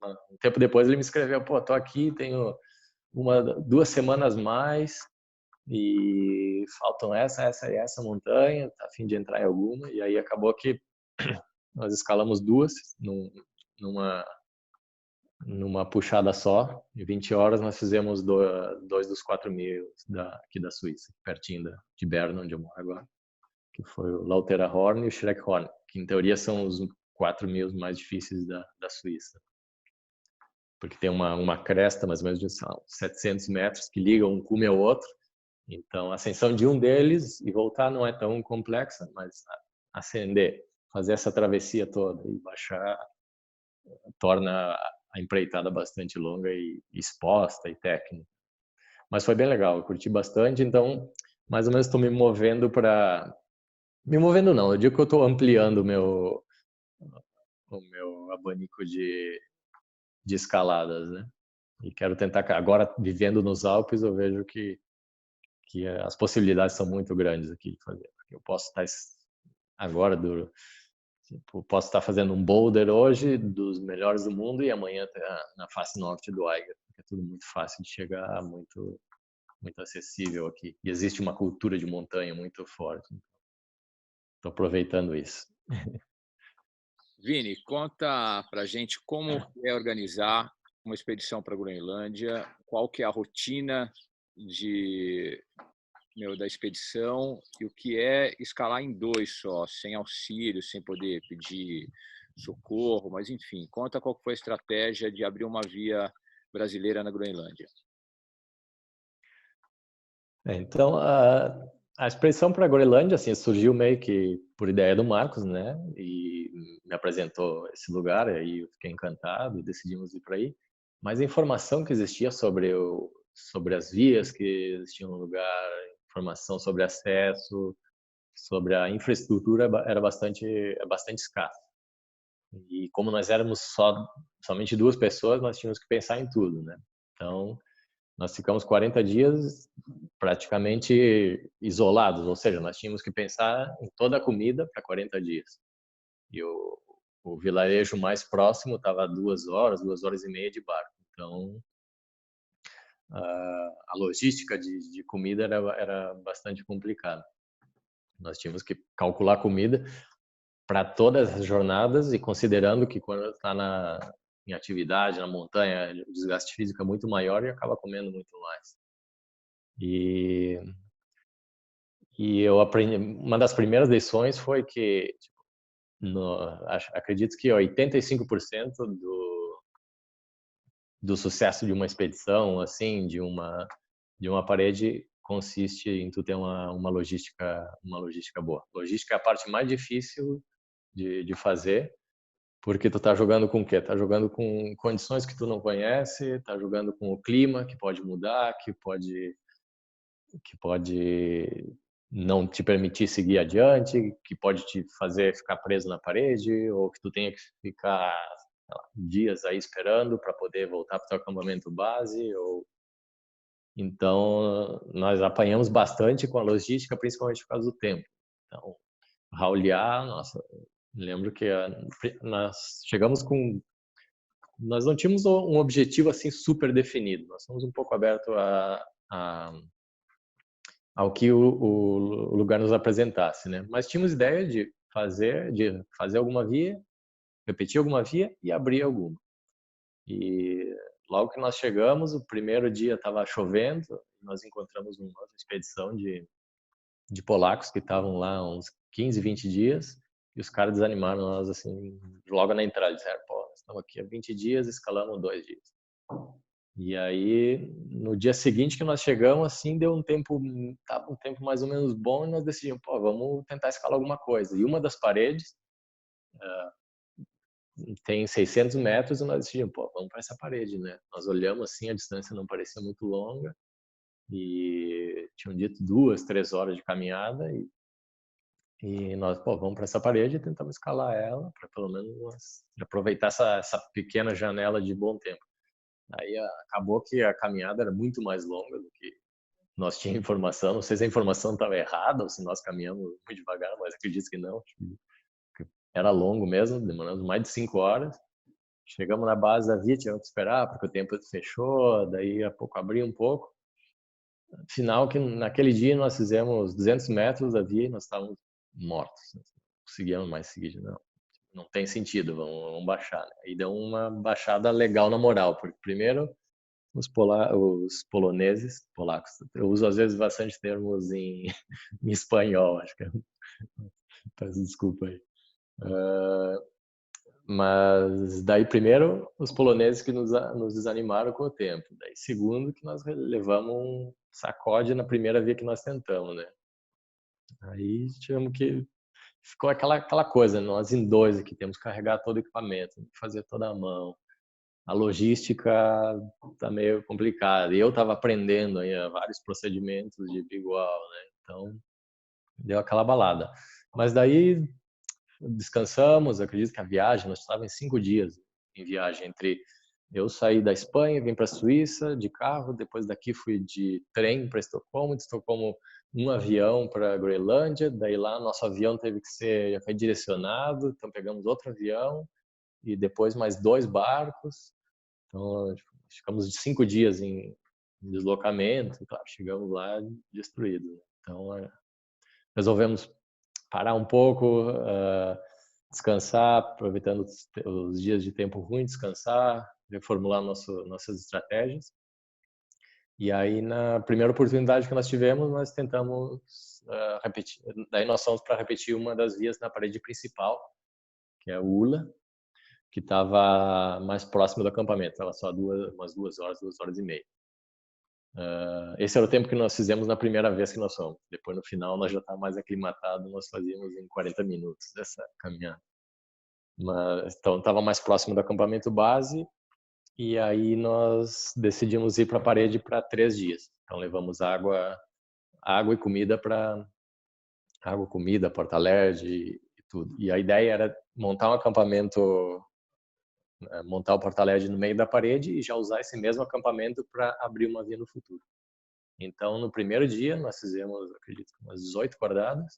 B: Um tempo depois ele me escreveu, tô aqui, tenho 2 semanas mais e faltam essa e essa montanha, tá a fim de entrar em alguma, e aí acabou que nós escalamos 2 numa puxada só. Em 20 horas nós fizemos 2 dos 4.000 aqui da Suíça, pertinho de Berna, onde eu moro agora, que foi o Lauterhorn e o Schreckhorn, que em teoria são os 4.000 mais difíceis da Suíça. Porque tem uma cresta mais ou menos de 700 metros que liga um cume ao outro. Então a ascensão de um deles e voltar não é tão complexa, mas ascender, fazer essa travessia toda e baixar torna a empreitada bastante longa e exposta e técnica. Mas foi bem legal, eu curti bastante, então mais ou menos estou me movendo para... Me movendo não, eu digo que eu estou ampliando o meu abanico de escaladas, né? E quero tentar, agora vivendo nos Alpes, eu vejo que as possibilidades são muito grandes aqui de fazer. Eu posso estar agora Tipo, posso estar fazendo um boulder hoje dos melhores do mundo e amanhã tá na face norte do Eiger, porque é tudo muito fácil de chegar, muito acessível aqui. E existe uma cultura de montanha muito forte. Estou aproveitando isso.
A: Vini, conta pra gente como é organizar uma expedição para a Groenlândia, qual que é a rotina de, da expedição e o que é escalar em dois só, sem auxílio, sem poder pedir socorro, mas enfim, conta qual foi a estratégia de abrir uma via brasileira na Groenlândia.
B: Então, a expedição para a Groenlândia assim, surgiu meio que por ideia do Marcos, né? E me apresentou esse lugar, e aí eu fiquei encantado e decidimos ir para aí. Mas a informação que existia sobre as vias que existiam no lugar, informação sobre acesso, sobre a infraestrutura era bastante escassa. E como nós éramos somente 2 pessoas, nós tínhamos que pensar em tudo, né? Então, nós ficamos 40 dias praticamente isolados, ou seja, nós tínhamos que pensar em toda a comida para 40 dias. E o vilarejo mais próximo estava a 2 horas, 2 horas e meia de barco. Então, a logística de comida era bastante complicada. Nós tínhamos que calcular comida para todas as jornadas e considerando que quando está em atividade, na montanha, o desgaste físico é muito maior e acaba comendo muito mais. E eu aprendi, uma das primeiras lições foi que, tipo, acredito que 85% do sucesso de uma expedição, assim, de uma parede, consiste em tu ter uma logística boa. Logística é a parte mais difícil de fazer, porque tu tá jogando com o quê? Tá jogando com condições que tu não conhece, tá jogando com o clima que pode mudar, que pode não te permitir seguir adiante, que pode te fazer ficar preso na parede, ou que tu tenha que ficar dias aí esperando para poder voltar para o teu acampamento base. Então, nós apanhamos bastante com a logística, principalmente por causa do tempo. Então, raulear, nossa, lembro que nós chegamos com... Nós não tínhamos um objetivo assim super definido, nós somos um pouco abertos ao que o lugar nos apresentasse, né? Mas tínhamos ideia de fazer alguma via, repetir alguma via e abrir alguma. E logo que nós chegamos, o primeiro dia estava chovendo, nós encontramos uma expedição de polacos que estavam lá uns 15, 20 dias, e os caras desanimaram nós assim, logo na entrada, disseram, pô, nós estamos aqui há 20 dias, escalamos 2 dias. E aí, no dia seguinte que nós chegamos, assim, tava um tempo mais ou menos bom e nós decidimos, pô, vamos tentar escalar alguma coisa. E uma das paredes tem 600 metros e nós decidimos, pô, vamos para essa parede, né? Nós olhamos assim, a distância não parecia muito longa e tinham dito 2, 3 horas de caminhada e nós, pô, vamos para essa parede e tentamos escalar ela para pelo menos aproveitar essa pequena janela de bom tempo. Aí acabou que a caminhada era muito mais longa do que nós tínhamos informação. Não sei se a informação estava errada ou se nós caminhamos muito devagar, mas acredito que não. Era longo mesmo, demoramos mais de 5 horas. Chegamos na base da via, tivemos que esperar porque o tempo fechou, daí a pouco abriu um pouco. Final que naquele dia nós fizemos 200 metros da via e nós estávamos mortos. Não conseguíamos mais seguir, não tem sentido, vamos baixar. Né? E deu uma baixada legal na moral, porque primeiro os poloneses, polacos, eu uso às vezes bastante termos em espanhol, acho que peço desculpa aí. Mas daí primeiro os poloneses que nos desanimaram com o tempo, daí segundo que nós levamos um sacode na primeira via que nós tentamos, né? Aí tivemos que ficou aquela coisa, nós em 2 aqui temos que carregar todo o equipamento, fazer toda a mão. A logística tá meio complicada. E eu estava aprendendo aí vários procedimentos de igual, né? Então deu aquela balada. Mas daí descansamos. Acredito que a viagem nós estávamos em 5 dias em viagem entre eu saí da Espanha, vim para a Suíça de carro, depois daqui fui de trem para Estocolmo, de Estocolmo um avião para a Groenlândia, daí lá nosso avião teve que ser redirecionado, então pegamos outro avião e depois mais 2 barcos. Então ficamos de 5 dias em deslocamento, e, claro, chegamos lá destruídos. Então resolvemos parar um pouco, descansar, aproveitando os dias de tempo ruim, descansar, reformular nossas estratégias. E aí, na primeira oportunidade que nós tivemos, nós tentamos repetir. Daí nós fomos para repetir uma das vias na parede principal, que é a Ula, que estava mais próximo do acampamento. Estava só umas 2 horas e meia. Esse era o tempo que nós fizemos na primeira vez que nós fomos. Depois, no final, nós já estávamos mais aclimatados, nós fazíamos em 40 minutos essa caminhada. Mas, então, estava mais próximo do acampamento base. E aí nós decidimos ir para a parede para 3 dias. Então levamos água e comida Porta Alegre e tudo. E a ideia era montar um acampamento, montar o Porta Alegre no meio da parede e já usar esse mesmo acampamento para abrir uma via no futuro. Então no primeiro dia nós fizemos, acredito, umas 18 cordadas.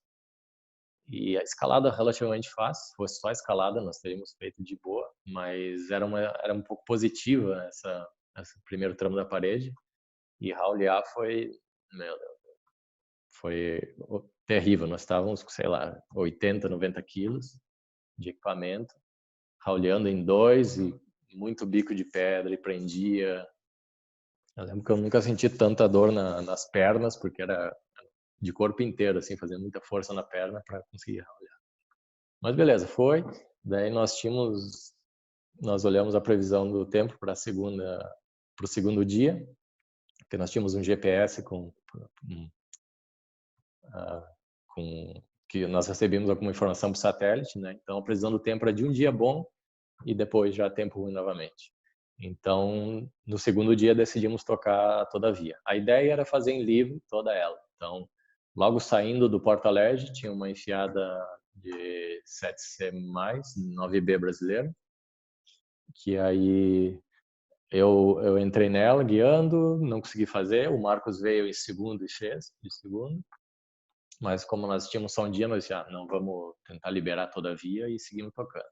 B: E a escalada relativamente fácil, se fosse só a escalada nós teríamos feito de boa, mas era um pouco positiva essa primeiro tramo da parede, e raulear foi, meu Deus, foi terrível. Nós estávamos com, sei lá, 80, 90 quilos de equipamento, rauleando em 2 e muito bico de pedra e prendia. Eu lembro que eu nunca senti tanta dor nas pernas, porque era de corpo inteiro, assim, fazendo muita força na perna para conseguir raulear. Mas beleza, foi. Daí nós olhamos a previsão do tempo para o segundo dia, que nós tínhamos um GPS que nós recebemos alguma informação por satélite, né? Então a previsão do tempo era de um dia bom e depois já tempo ruim novamente. Então no segundo dia decidimos tocar toda a via. A ideia era fazer em livre toda ela. Então logo saindo do Porto Alegre tinha uma enfiada de 7C+, 9B brasileiro, que aí eu entrei nela guiando, não consegui fazer, o Marcos veio em segundo e fez de segundo, mas como nós tínhamos só um dia, nós já não vamos tentar liberar toda a via e seguimos tocando.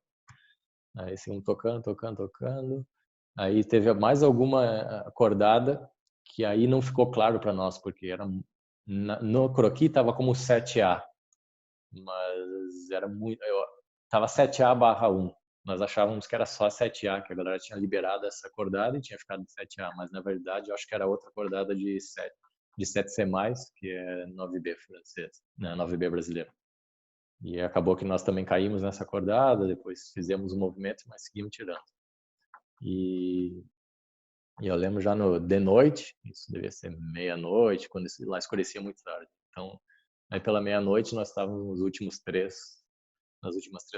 B: Aí seguimos tocando, aí teve mais alguma acordada que aí não ficou claro para nós, porque era no croquis estava como 7A, mas era muito, tava 7A/1. Nós achávamos que era só 7A, que a galera tinha liberado essa acordada e tinha ficado 7A, mas na verdade eu acho que era outra acordada de 7C+, que é 9B francês, né, 9B brasileiro. E acabou que nós também caímos nessa acordada, depois fizemos um movimento, mas seguimos tirando. E eu lembro já de noite, isso devia ser meia-noite, quando lá escurecia muito tarde. Então, aí pela meia-noite nós estávamos nas últimas 3,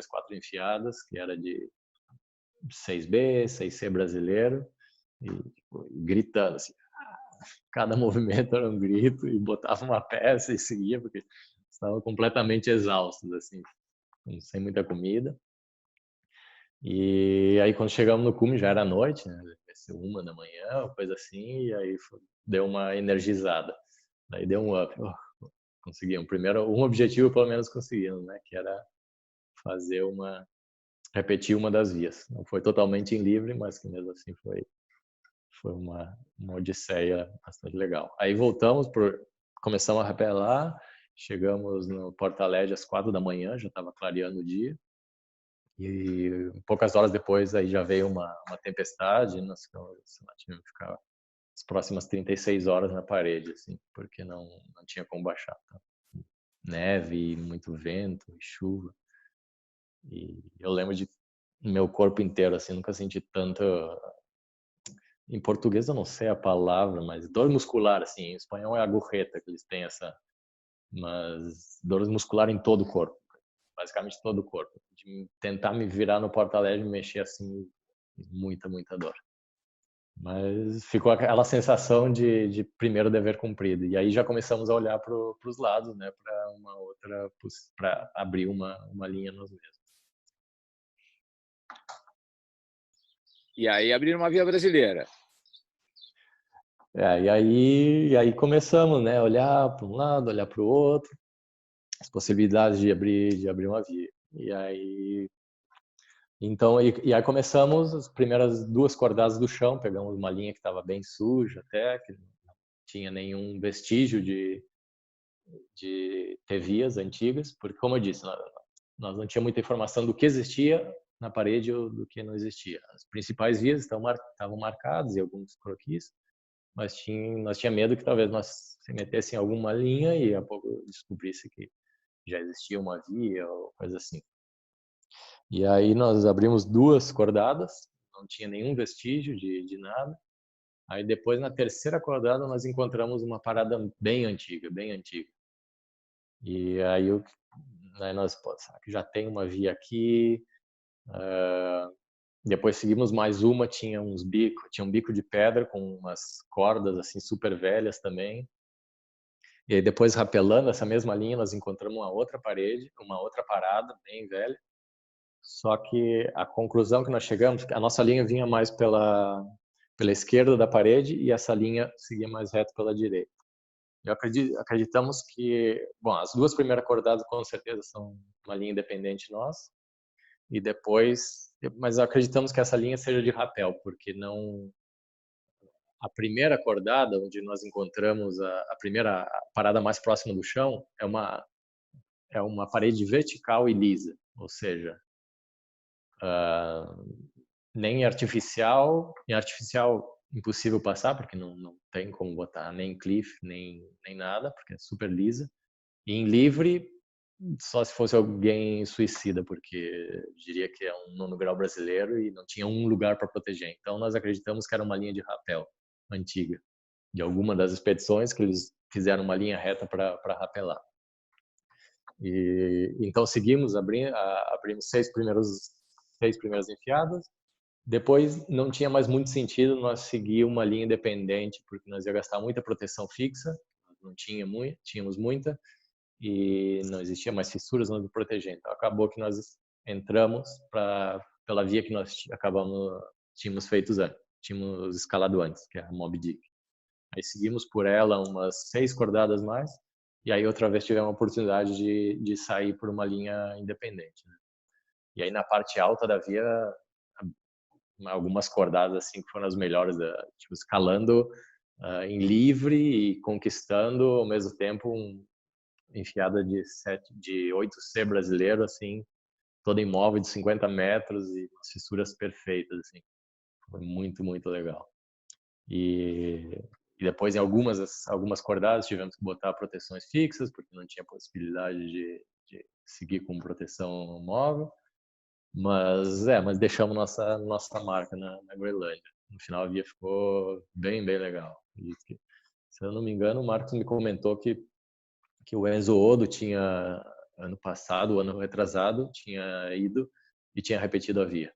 B: 4 enfiadas, que era de 6B, 6C brasileiro, e gritando assim, cada movimento era um grito, e botava uma peça e seguia, porque estava completamente exaustos, assim, sem muita comida. E aí quando chegamos no cume já era noite, né? Devia ser 1 da manhã, coisa assim, e aí deu uma energizada. Daí deu um up. Conseguimos. Primeiro, um objetivo pelo menos conseguimos, né? Que era repetir uma das vias. Não foi totalmente em livre, mas que mesmo assim foi uma odisseia bastante legal. Aí começamos a rapelar, chegamos no Porto Alegre às 4 da manhã, já estava clareando o dia. E poucas horas depois aí já veio uma tempestade, nós tivemos que ficar as próximas 36 horas na parede, assim, porque não tinha como baixar. Tá? Neve, muito vento, chuva. E eu lembro de meu corpo inteiro, assim, nunca senti tanto. Em português eu não sei a palavra, mas dor muscular, assim, em espanhol é agorreta que eles têm essa, mas dor muscular em todo o corpo, basicamente todo o corpo. De tentar me virar no Porto Alegre, mexer assim, muita dor. Mas ficou aquela sensação de primeiro dever cumprido. E aí já começamos a olhar para os lados, né, para uma outra, para abrir uma linha nos mesmos.
A: E aí abriram uma via brasileira.
B: E aí começamos, né, olhar para um lado, olhar para o outro, as possibilidades de abrir uma via. E aí começamos as primeiras 2 cordadas do chão, pegamos uma linha que estava bem suja até, que não tinha nenhum vestígio de ter vias antigas, porque, como eu disse, nós não tinha muita informação do que existia na parede ou do que não existia. As principais vias estavam marcadas e alguns croquis, mas nós tinha medo que talvez nós se metesse em alguma linha e a pouco descobrisse que já existia uma via ou coisa assim. E aí nós abrimos 2 cordadas, não tinha nenhum vestígio de nada. Aí depois, na terceira cordada, nós encontramos uma parada bem antiga, bem antiga. E aí nós, pô, será que já tem uma via aqui? Depois seguimos mais uma, tinha um bico de pedra com umas cordas assim super velhas também. E aí depois, rapelando essa mesma linha, nós encontramos uma outra parede, uma outra parada bem velha. Só que a conclusão que nós chegamos, a nossa linha vinha mais pela esquerda da parede e essa linha seguia mais reto pela direita. Acreditamos que, bom, as 2 primeiras cordadas com certeza são uma linha independente nossa, e depois, mas acreditamos que essa linha seja de rapel, porque não a primeira cordada onde nós encontramos a primeira parada mais próxima do chão é uma parede vertical e lisa, ou seja, nem artificial impossível passar, porque não tem como botar nem cliff, nem nada, porque é super lisa. E em livre, só se fosse alguém suicida, porque diria que é um 9º grau brasileiro e não tinha um lugar para proteger. Então nós acreditamos que era uma linha de rapel antiga, de alguma das expedições que eles fizeram uma linha reta para rapelar. E então seguimos, abrimos 6 primeiras enfiadas. Depois não tinha mais muito sentido nós seguir uma linha independente, porque nós ia gastar muita proteção fixa, não tínhamos muita, e não existia mais fissuras onde proteger. Então acabou que nós entramos pela via que nós tínhamos escalado antes, que é a Moby Dick. Aí seguimos por ela umas 6 cordadas mais, e aí outra vez tivemos a oportunidade de sair por uma linha independente, né? E aí na parte alta da via, algumas cordadas assim que foram as melhores, tipo, escalando em livre e conquistando ao mesmo tempo enfiada de 8C brasileiro, assim, toda imóvel de 50 metros e fissuras perfeitas, assim. Foi muito, muito legal. E depois em algumas cordadas tivemos que botar proteções fixas, porque não tinha possibilidade de seguir com proteção móvel. Mas deixamos nossa marca na Groenlândia. No final a via ficou bem, bem legal. E, se eu não me engano, o Marcos me comentou que o Enzo Odo tinha, ano passado, ano retrasado, tinha ido e tinha repetido a via.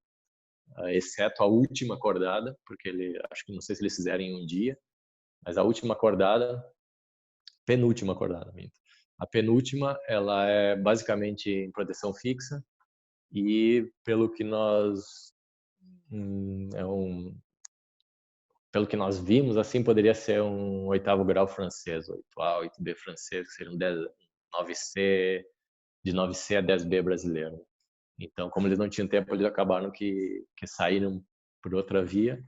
B: Exceto a última cordada, porque acho que não sei se eles fizeram em um dia, mas a última cordada, penúltima cordada, minto. A penúltima, ela é basicamente em proteção fixa e pelo que nós pelo que nós vimos, assim, poderia ser um 8º grau francês, 8A, 8B francês, que seria um 9C, de 9C a 10B brasileiro. Então, como eles não tinham tempo, eles acabaram que saíram por outra via,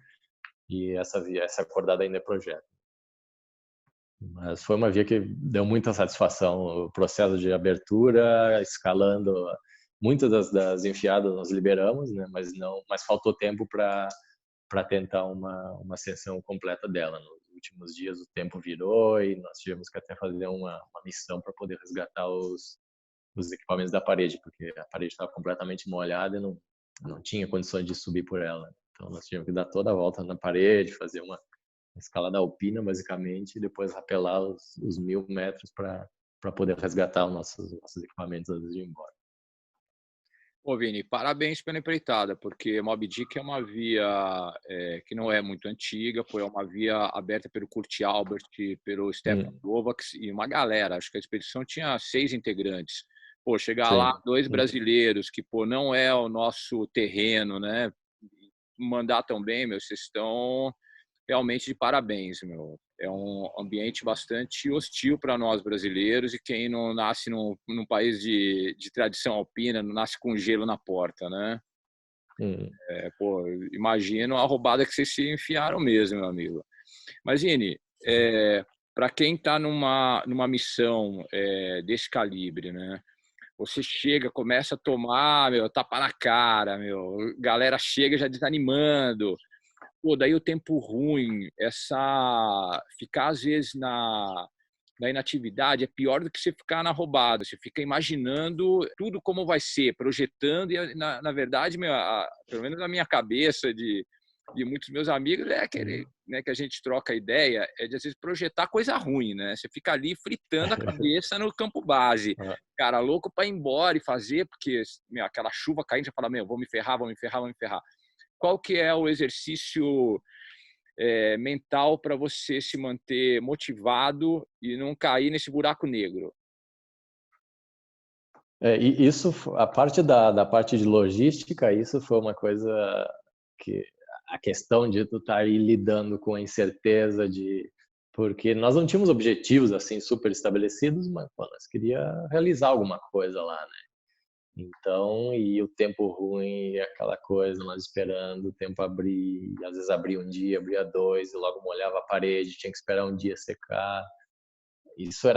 B: e essa cordada ainda é projeto. Mas foi uma via que deu muita satisfação. O processo de abertura, escalando, muitas das enfiadas nós liberamos, né? Mas faltou tempo para tentar uma ascensão completa dela. Nos últimos dias o tempo virou e nós tivemos que até fazer uma missão para poder resgatar os equipamentos da parede, porque a parede estava completamente molhada e não tinha condições de subir por ela. Então nós tivemos que dar toda a volta na parede, fazer uma escalada alpina, basicamente, e depois rapelar os 1.000 metros para poder resgatar os nossos equipamentos antes de ir embora.
A: Ô, Vini, parabéns pela empreitada, porque Moby Dick é uma via que não é muito antiga, foi uma via aberta pelo Kurt Albert, pelo Stefan Kovacs e uma galera. Acho que a expedição tinha 6 integrantes. Pô, chegar lá, 2 brasileiros, que pô, não é o nosso terreno, né? Mandar tão bem, vocês estão realmente de parabéns, meu. É um ambiente bastante hostil para nós brasileiros e quem não nasce num país de tradição alpina, não nasce com gelo na porta, né?
B: Hum.
A: Pô, imagino a roubada que vocês se enfiaram mesmo, meu amigo. Imagine, para quem está numa missão desse calibre, né? Você chega, começa a tomar, meu, tapa na cara, meu, galera chega já desanimando. Pô, daí o tempo ruim, ficar às vezes na inatividade é pior do que você ficar na roubada. Você fica imaginando tudo como vai ser, projetando, e na verdade, meu, pelo menos na minha cabeça de muitos meus amigos, é aquele, né, que a gente troca ideia, é de às vezes projetar coisa ruim, né? Você fica ali fritando a cabeça no campo base. Cara, louco para ir embora e fazer, porque meu, aquela chuva caindo, você fala, meu, vou me ferrar, vou me ferrar, vou me ferrar. Qual que é o exercício mental para você se manter motivado e não cair nesse buraco negro?
B: E isso, a parte da parte de logística, isso foi uma coisa que a questão de tu estar aí lidando com a incerteza porque nós não tínhamos objetivos assim super estabelecidos, mas pô, nós queria realizar alguma coisa lá, né? Então, e o tempo ruim, aquela coisa, nós esperando o tempo abrir, às vezes abria um dia, abria dois, e logo molhava a parede, tinha que esperar um dia secar. Isso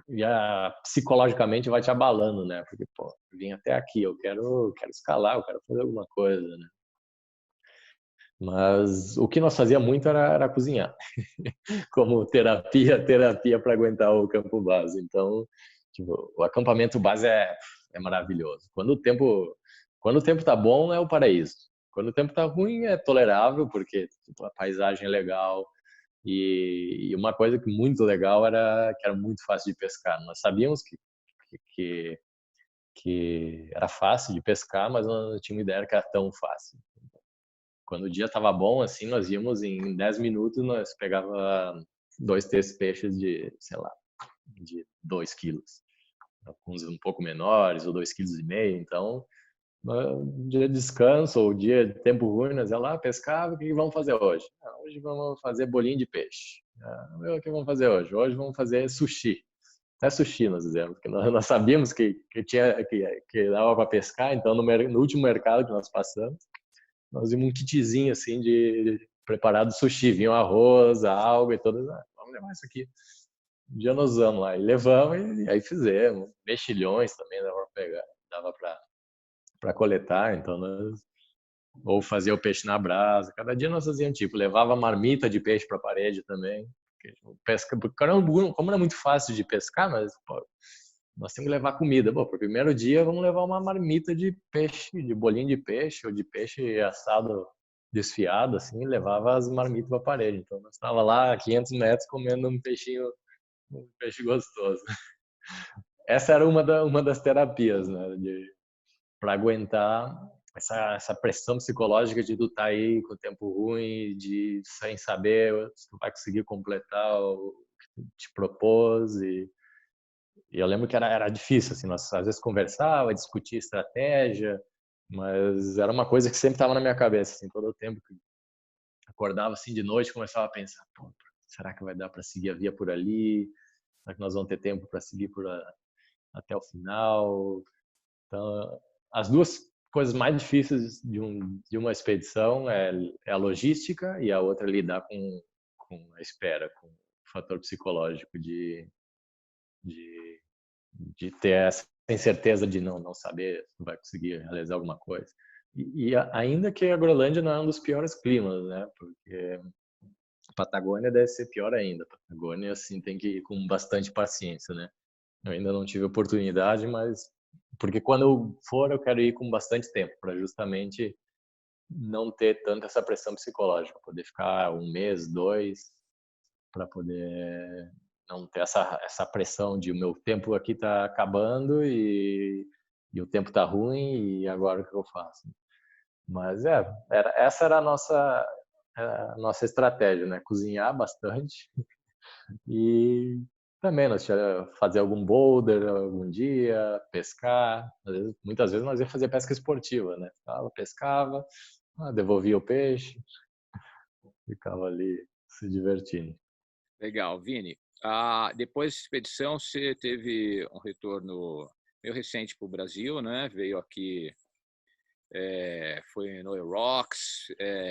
B: já psicologicamente vai te abalando, né? Porque, pô, eu vim até aqui, eu quero escalar, eu quero fazer alguma coisa, né? Mas o que nós fazia muito era cozinhar, como terapia para aguentar o campo base. Então, tipo, o acampamento base é maravilhoso. Quando o tempo tá bom, é o paraíso. Quando o tempo tá ruim, é tolerável, porque tipo, a paisagem é legal. E uma coisa que muito legal era que era muito fácil de pescar. Nós sabíamos que, que era fácil de pescar, mas não tínhamos ideia que era tão fácil. Quando o dia estava bom, assim, nós íamos em 10 minutos, nós pegava 2, 3 peixes de, sei lá, de 2 quilos. Alguns um pouco menores, ou 2,5 kg. Então, dia de descanso ou dia de tempo ruim, nós ia lá, pescava, o que vamos fazer hoje? Hoje vamos fazer bolinho de peixe. O que vamos fazer hoje? Hoje vamos fazer sushi. Até sushi nós fizemos, porque nós sabíamos que dava para pescar, então no último mercado que nós passamos, nós vimos um kitzinho assim de preparado sushi, vinha o arroz, a alga e todas, vamos levar isso aqui. Um dia nós vamos lá e levamos e aí fizemos. Mexilhões também dava para pegar, dava para coletar, então nós ou fazia o peixe na brasa. Cada dia nós fazíamos tipo, levava marmita de peixe para a parede também. Pesca, como era muito fácil de pescar, mas pô, nós temos que levar comida. Pô, pro primeiro dia vamos levar uma marmita de peixe, de bolinho de peixe ou de peixe assado desfiado, assim, e levava as marmitas para a parede. Então nós estava lá a 500 metros comendo um peixe gostoso. Essa era uma das terapias, né, para aguentar essa pressão psicológica de tu estar aí com o tempo ruim, de sem saber se tu vai conseguir completar o que tu te propôs. E eu lembro que era difícil, assim, nós às vezes conversava, discutia estratégia, mas era uma coisa que sempre estava na minha cabeça, assim, todo o tempo que acordava assim de noite, começava a pensar, pô, será que vai dar para seguir a via por ali? Será que nós vamos ter tempo para seguir até o final? Então, as duas coisas mais difíceis de uma expedição é a logística e a outra é lidar com a espera, com o fator psicológico de, de ter essa incerteza de não saber se vai conseguir realizar alguma coisa. E ainda que a Groenlândia não é um dos piores climas, né? Porque a Patagônia deve ser pior ainda. A Patagônia, assim, tem que ir com bastante paciência, né? Eu ainda não tive oportunidade, mas porque quando eu for, eu quero ir com bastante tempo, para justamente não ter tanta essa pressão psicológica, poder ficar um mês, dois, para poder não ter essa pressão de o meu tempo aqui está acabando e o tempo está ruim e agora o que eu faço? Mas essa era a nossa estratégia, né? Cozinhar bastante e também nós fazer algum boulder algum dia, pescar. Muitas vezes nós ia fazer pesca esportiva, né? Pescava, devolvia o peixe. ficava ali se divertindo.
A: Legal, Vini. Depois dessa expedição, você teve um retorno meio recente para o Brasil, né? Veio aqui, foi no Rocks,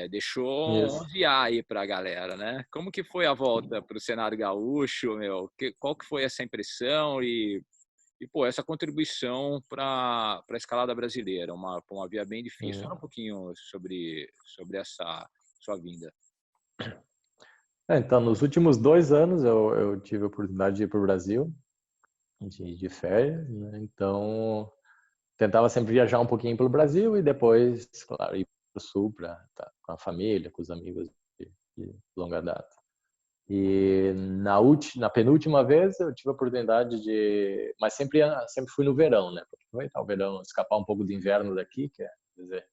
A: deixou
B: Isso.
A: 11A aí para a galera, né? Como que foi a volta para o cenário gaúcho, meu? Qual que foi essa impressão e pô, essa contribuição para a escalada brasileira, uma via bem difícil. Fala um pouquinho sobre essa sua vinda.
B: Então, nos últimos 2 anos eu tive a oportunidade de ir para o Brasil, de férias, né? Então, tentava sempre viajar um pouquinho pelo Brasil e depois, claro, ir para o Sul para estar com a família, com os amigos de longa data. E na penúltima vez eu tive a oportunidade mas sempre fui no verão, né? Para aproveitar o verão, escapar um pouco do inverno daqui, que quer dizer,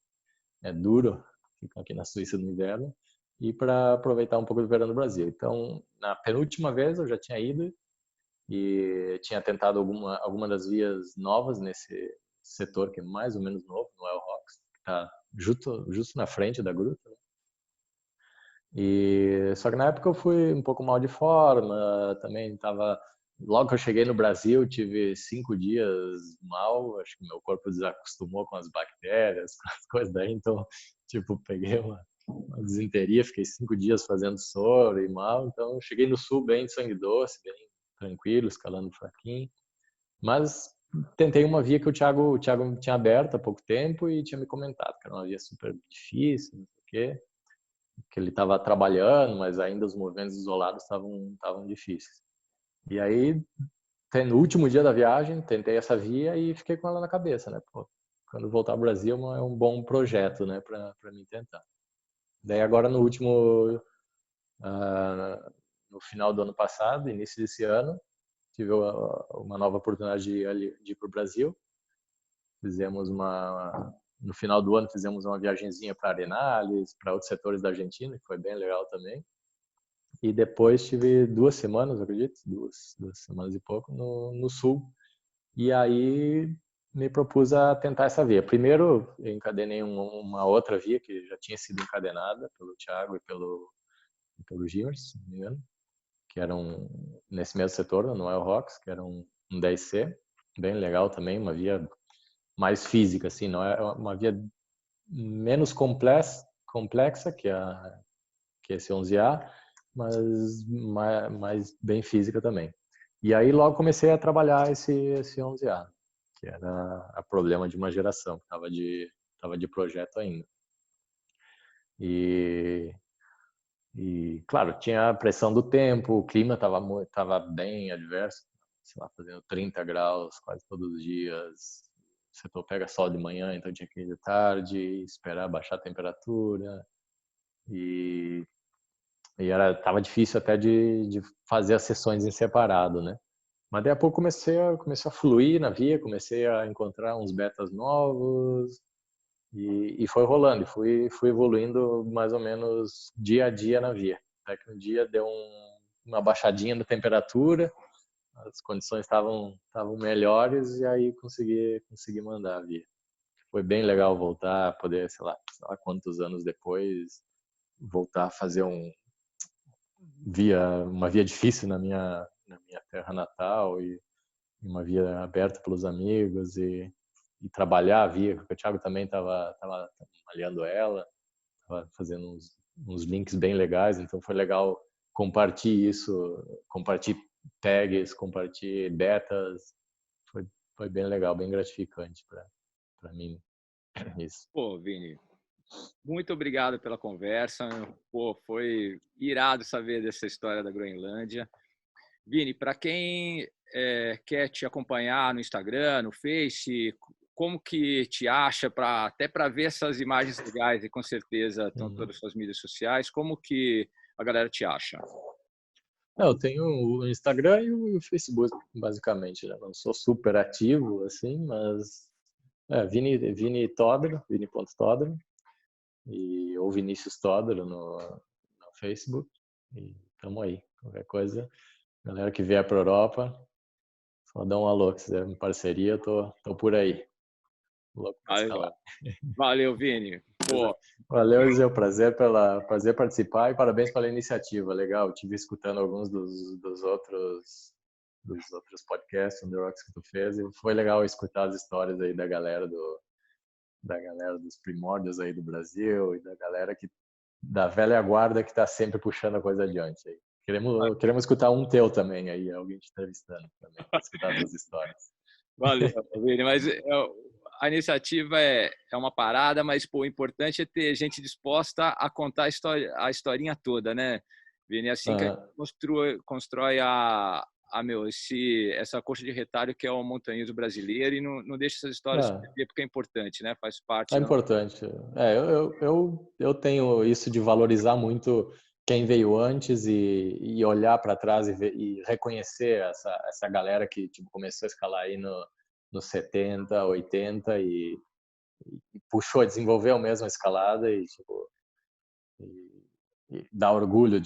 B: é duro, fico aqui na Suíça no inverno, e para aproveitar um pouco do verão no Brasil. Então, na penúltima vez eu já tinha ido e tinha tentado alguma das vias novas nesse setor que é mais ou menos novo, no El Rocks, que está justo na frente da gruta, né? E só que na época eu fui um pouco mal de forma, também estava. Logo que eu cheguei no Brasil, tive 5 dias mal, acho que meu corpo desacostumou com as bactérias, com as coisas daí, então, tipo, peguei uma desinteria, fiquei 5 dias fazendo soro e mal, então cheguei no sul bem de sangue doce, bem tranquilo, escalando fraquinho, mas tentei uma via que o Thiago tinha aberto há pouco tempo e tinha me comentado que era uma via super difícil, não sei o quê, que ele estava trabalhando, mas ainda os movimentos isolados estavam difíceis. E aí, no último dia da viagem, tentei essa via e fiquei com ela na cabeça, né? Pô, quando voltar ao Brasil é um bom projeto, né, para mim tentar. Daí agora no final do ano passado, início desse ano, tive uma nova oportunidade de ir para o Brasil. No final do ano fizemos uma viagenzinha para Arenales, para outros setores da Argentina, que foi bem legal também. E depois tive 2 semanas, acredito, 2 semanas e pouco no sul. E aí me propus a tentar essa via. Primeiro, eu encadenei uma outra via que já tinha sido encadenada pelo Thiago e pelo Gimers, se não me engano, que eram nesse mesmo setor, no El Rocks, que era um 10C, bem legal também, uma via mais física, assim, não é uma via menos complexa que esse 11A, mas mais bem física também. E aí logo comecei a trabalhar esse 11A, que era a problema de uma geração, que estava de projeto ainda. E claro, tinha a pressão do tempo, o clima estava bem adverso, sei lá, fazendo 30 graus quase todos os dias. O setor pega sol de manhã, então tinha que ir de tarde, esperar baixar a temperatura. E tava difícil até de fazer as sessões em separado, né? Mas daí a pouco comecei a fluir na via, comecei a encontrar uns betas novos e foi rolando, fui evoluindo mais ou menos dia a dia na via. Até que um dia deu uma baixadinha na temperatura, as condições estavam melhores e aí consegui mandar a via. Foi bem legal voltar, poder, sei lá quantos anos depois, voltar a fazer uma via difícil na minha terra natal e uma via aberta pelos amigos e trabalhar a via, porque o Thiago também estava malhando ela, estava fazendo uns links bem legais, então foi legal compartilhar isso, compartilhar tags, compartilhar betas, foi bem legal, bem gratificante para mim isso.
A: Pô, Vini, muito obrigado pela conversa. Pô, foi irado saber dessa história da Groenlândia. Vini, para quem quer te acompanhar no Instagram, no Face, como que te acha até para ver essas imagens legais e com certeza estão todas as suas mídias sociais, como que a galera te acha?
B: Eu tenho o Instagram e o Facebook, basicamente, né? Não sou super ativo, assim, mas Vini Todero, Vini.Todero, ou Vinícius Todero no Facebook. E tamo aí. Qualquer coisa, galera que vier para Europa, só dá um alô. Se quiser uma parceria, tô por aí. Louco pra escalar.
A: Valeu, Vini. Pô,
B: Valeu, Eliseu. Prazer participar e parabéns pela iniciativa. Legal. Tive escutando alguns dos outros podcasts on the rocks que tu fez e foi legal escutar as histórias aí da galera dos primórdios aí do Brasil e da velha guarda que está sempre puxando a coisa adiante aí. Queremos escutar um teu também aí, alguém te entrevistando também, para escutar as tuas histórias.
A: valeu, Vini, mas a iniciativa é uma parada, mas pô, o importante é ter gente disposta a contar a historinha toda, né, Vini? Assim que a gente constrói essa coxa de retalho que é o montanhismo brasileiro e não deixa essas histórias se perder, porque é importante, né? Faz parte
B: É
A: da...
B: importante. Eu tenho isso de valorizar muito quem veio antes e olhar para trás e reconhecer essa galera que tipo, começou a escalar aí nos 70, 80 e puxou, desenvolveu mesmo a escalada e, tipo, e dá orgulho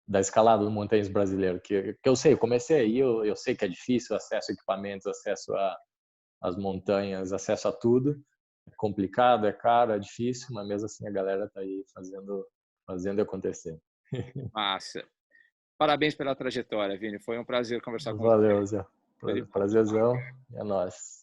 B: da escalada do montanhismo brasileiro. Que eu sei, eu comecei aí, eu sei que é difícil, acesso a equipamentos, acesso às montanhas, acesso a tudo. É complicado, é caro, é difícil, mas mesmo assim a galera tá aí fazendo acontecer.
A: Massa. Parabéns pela trajetória, Vini. Foi um prazer conversar com você.
B: Valeu, Zé.
A: Tudo de bom.
B: Prazerzão. É nóis.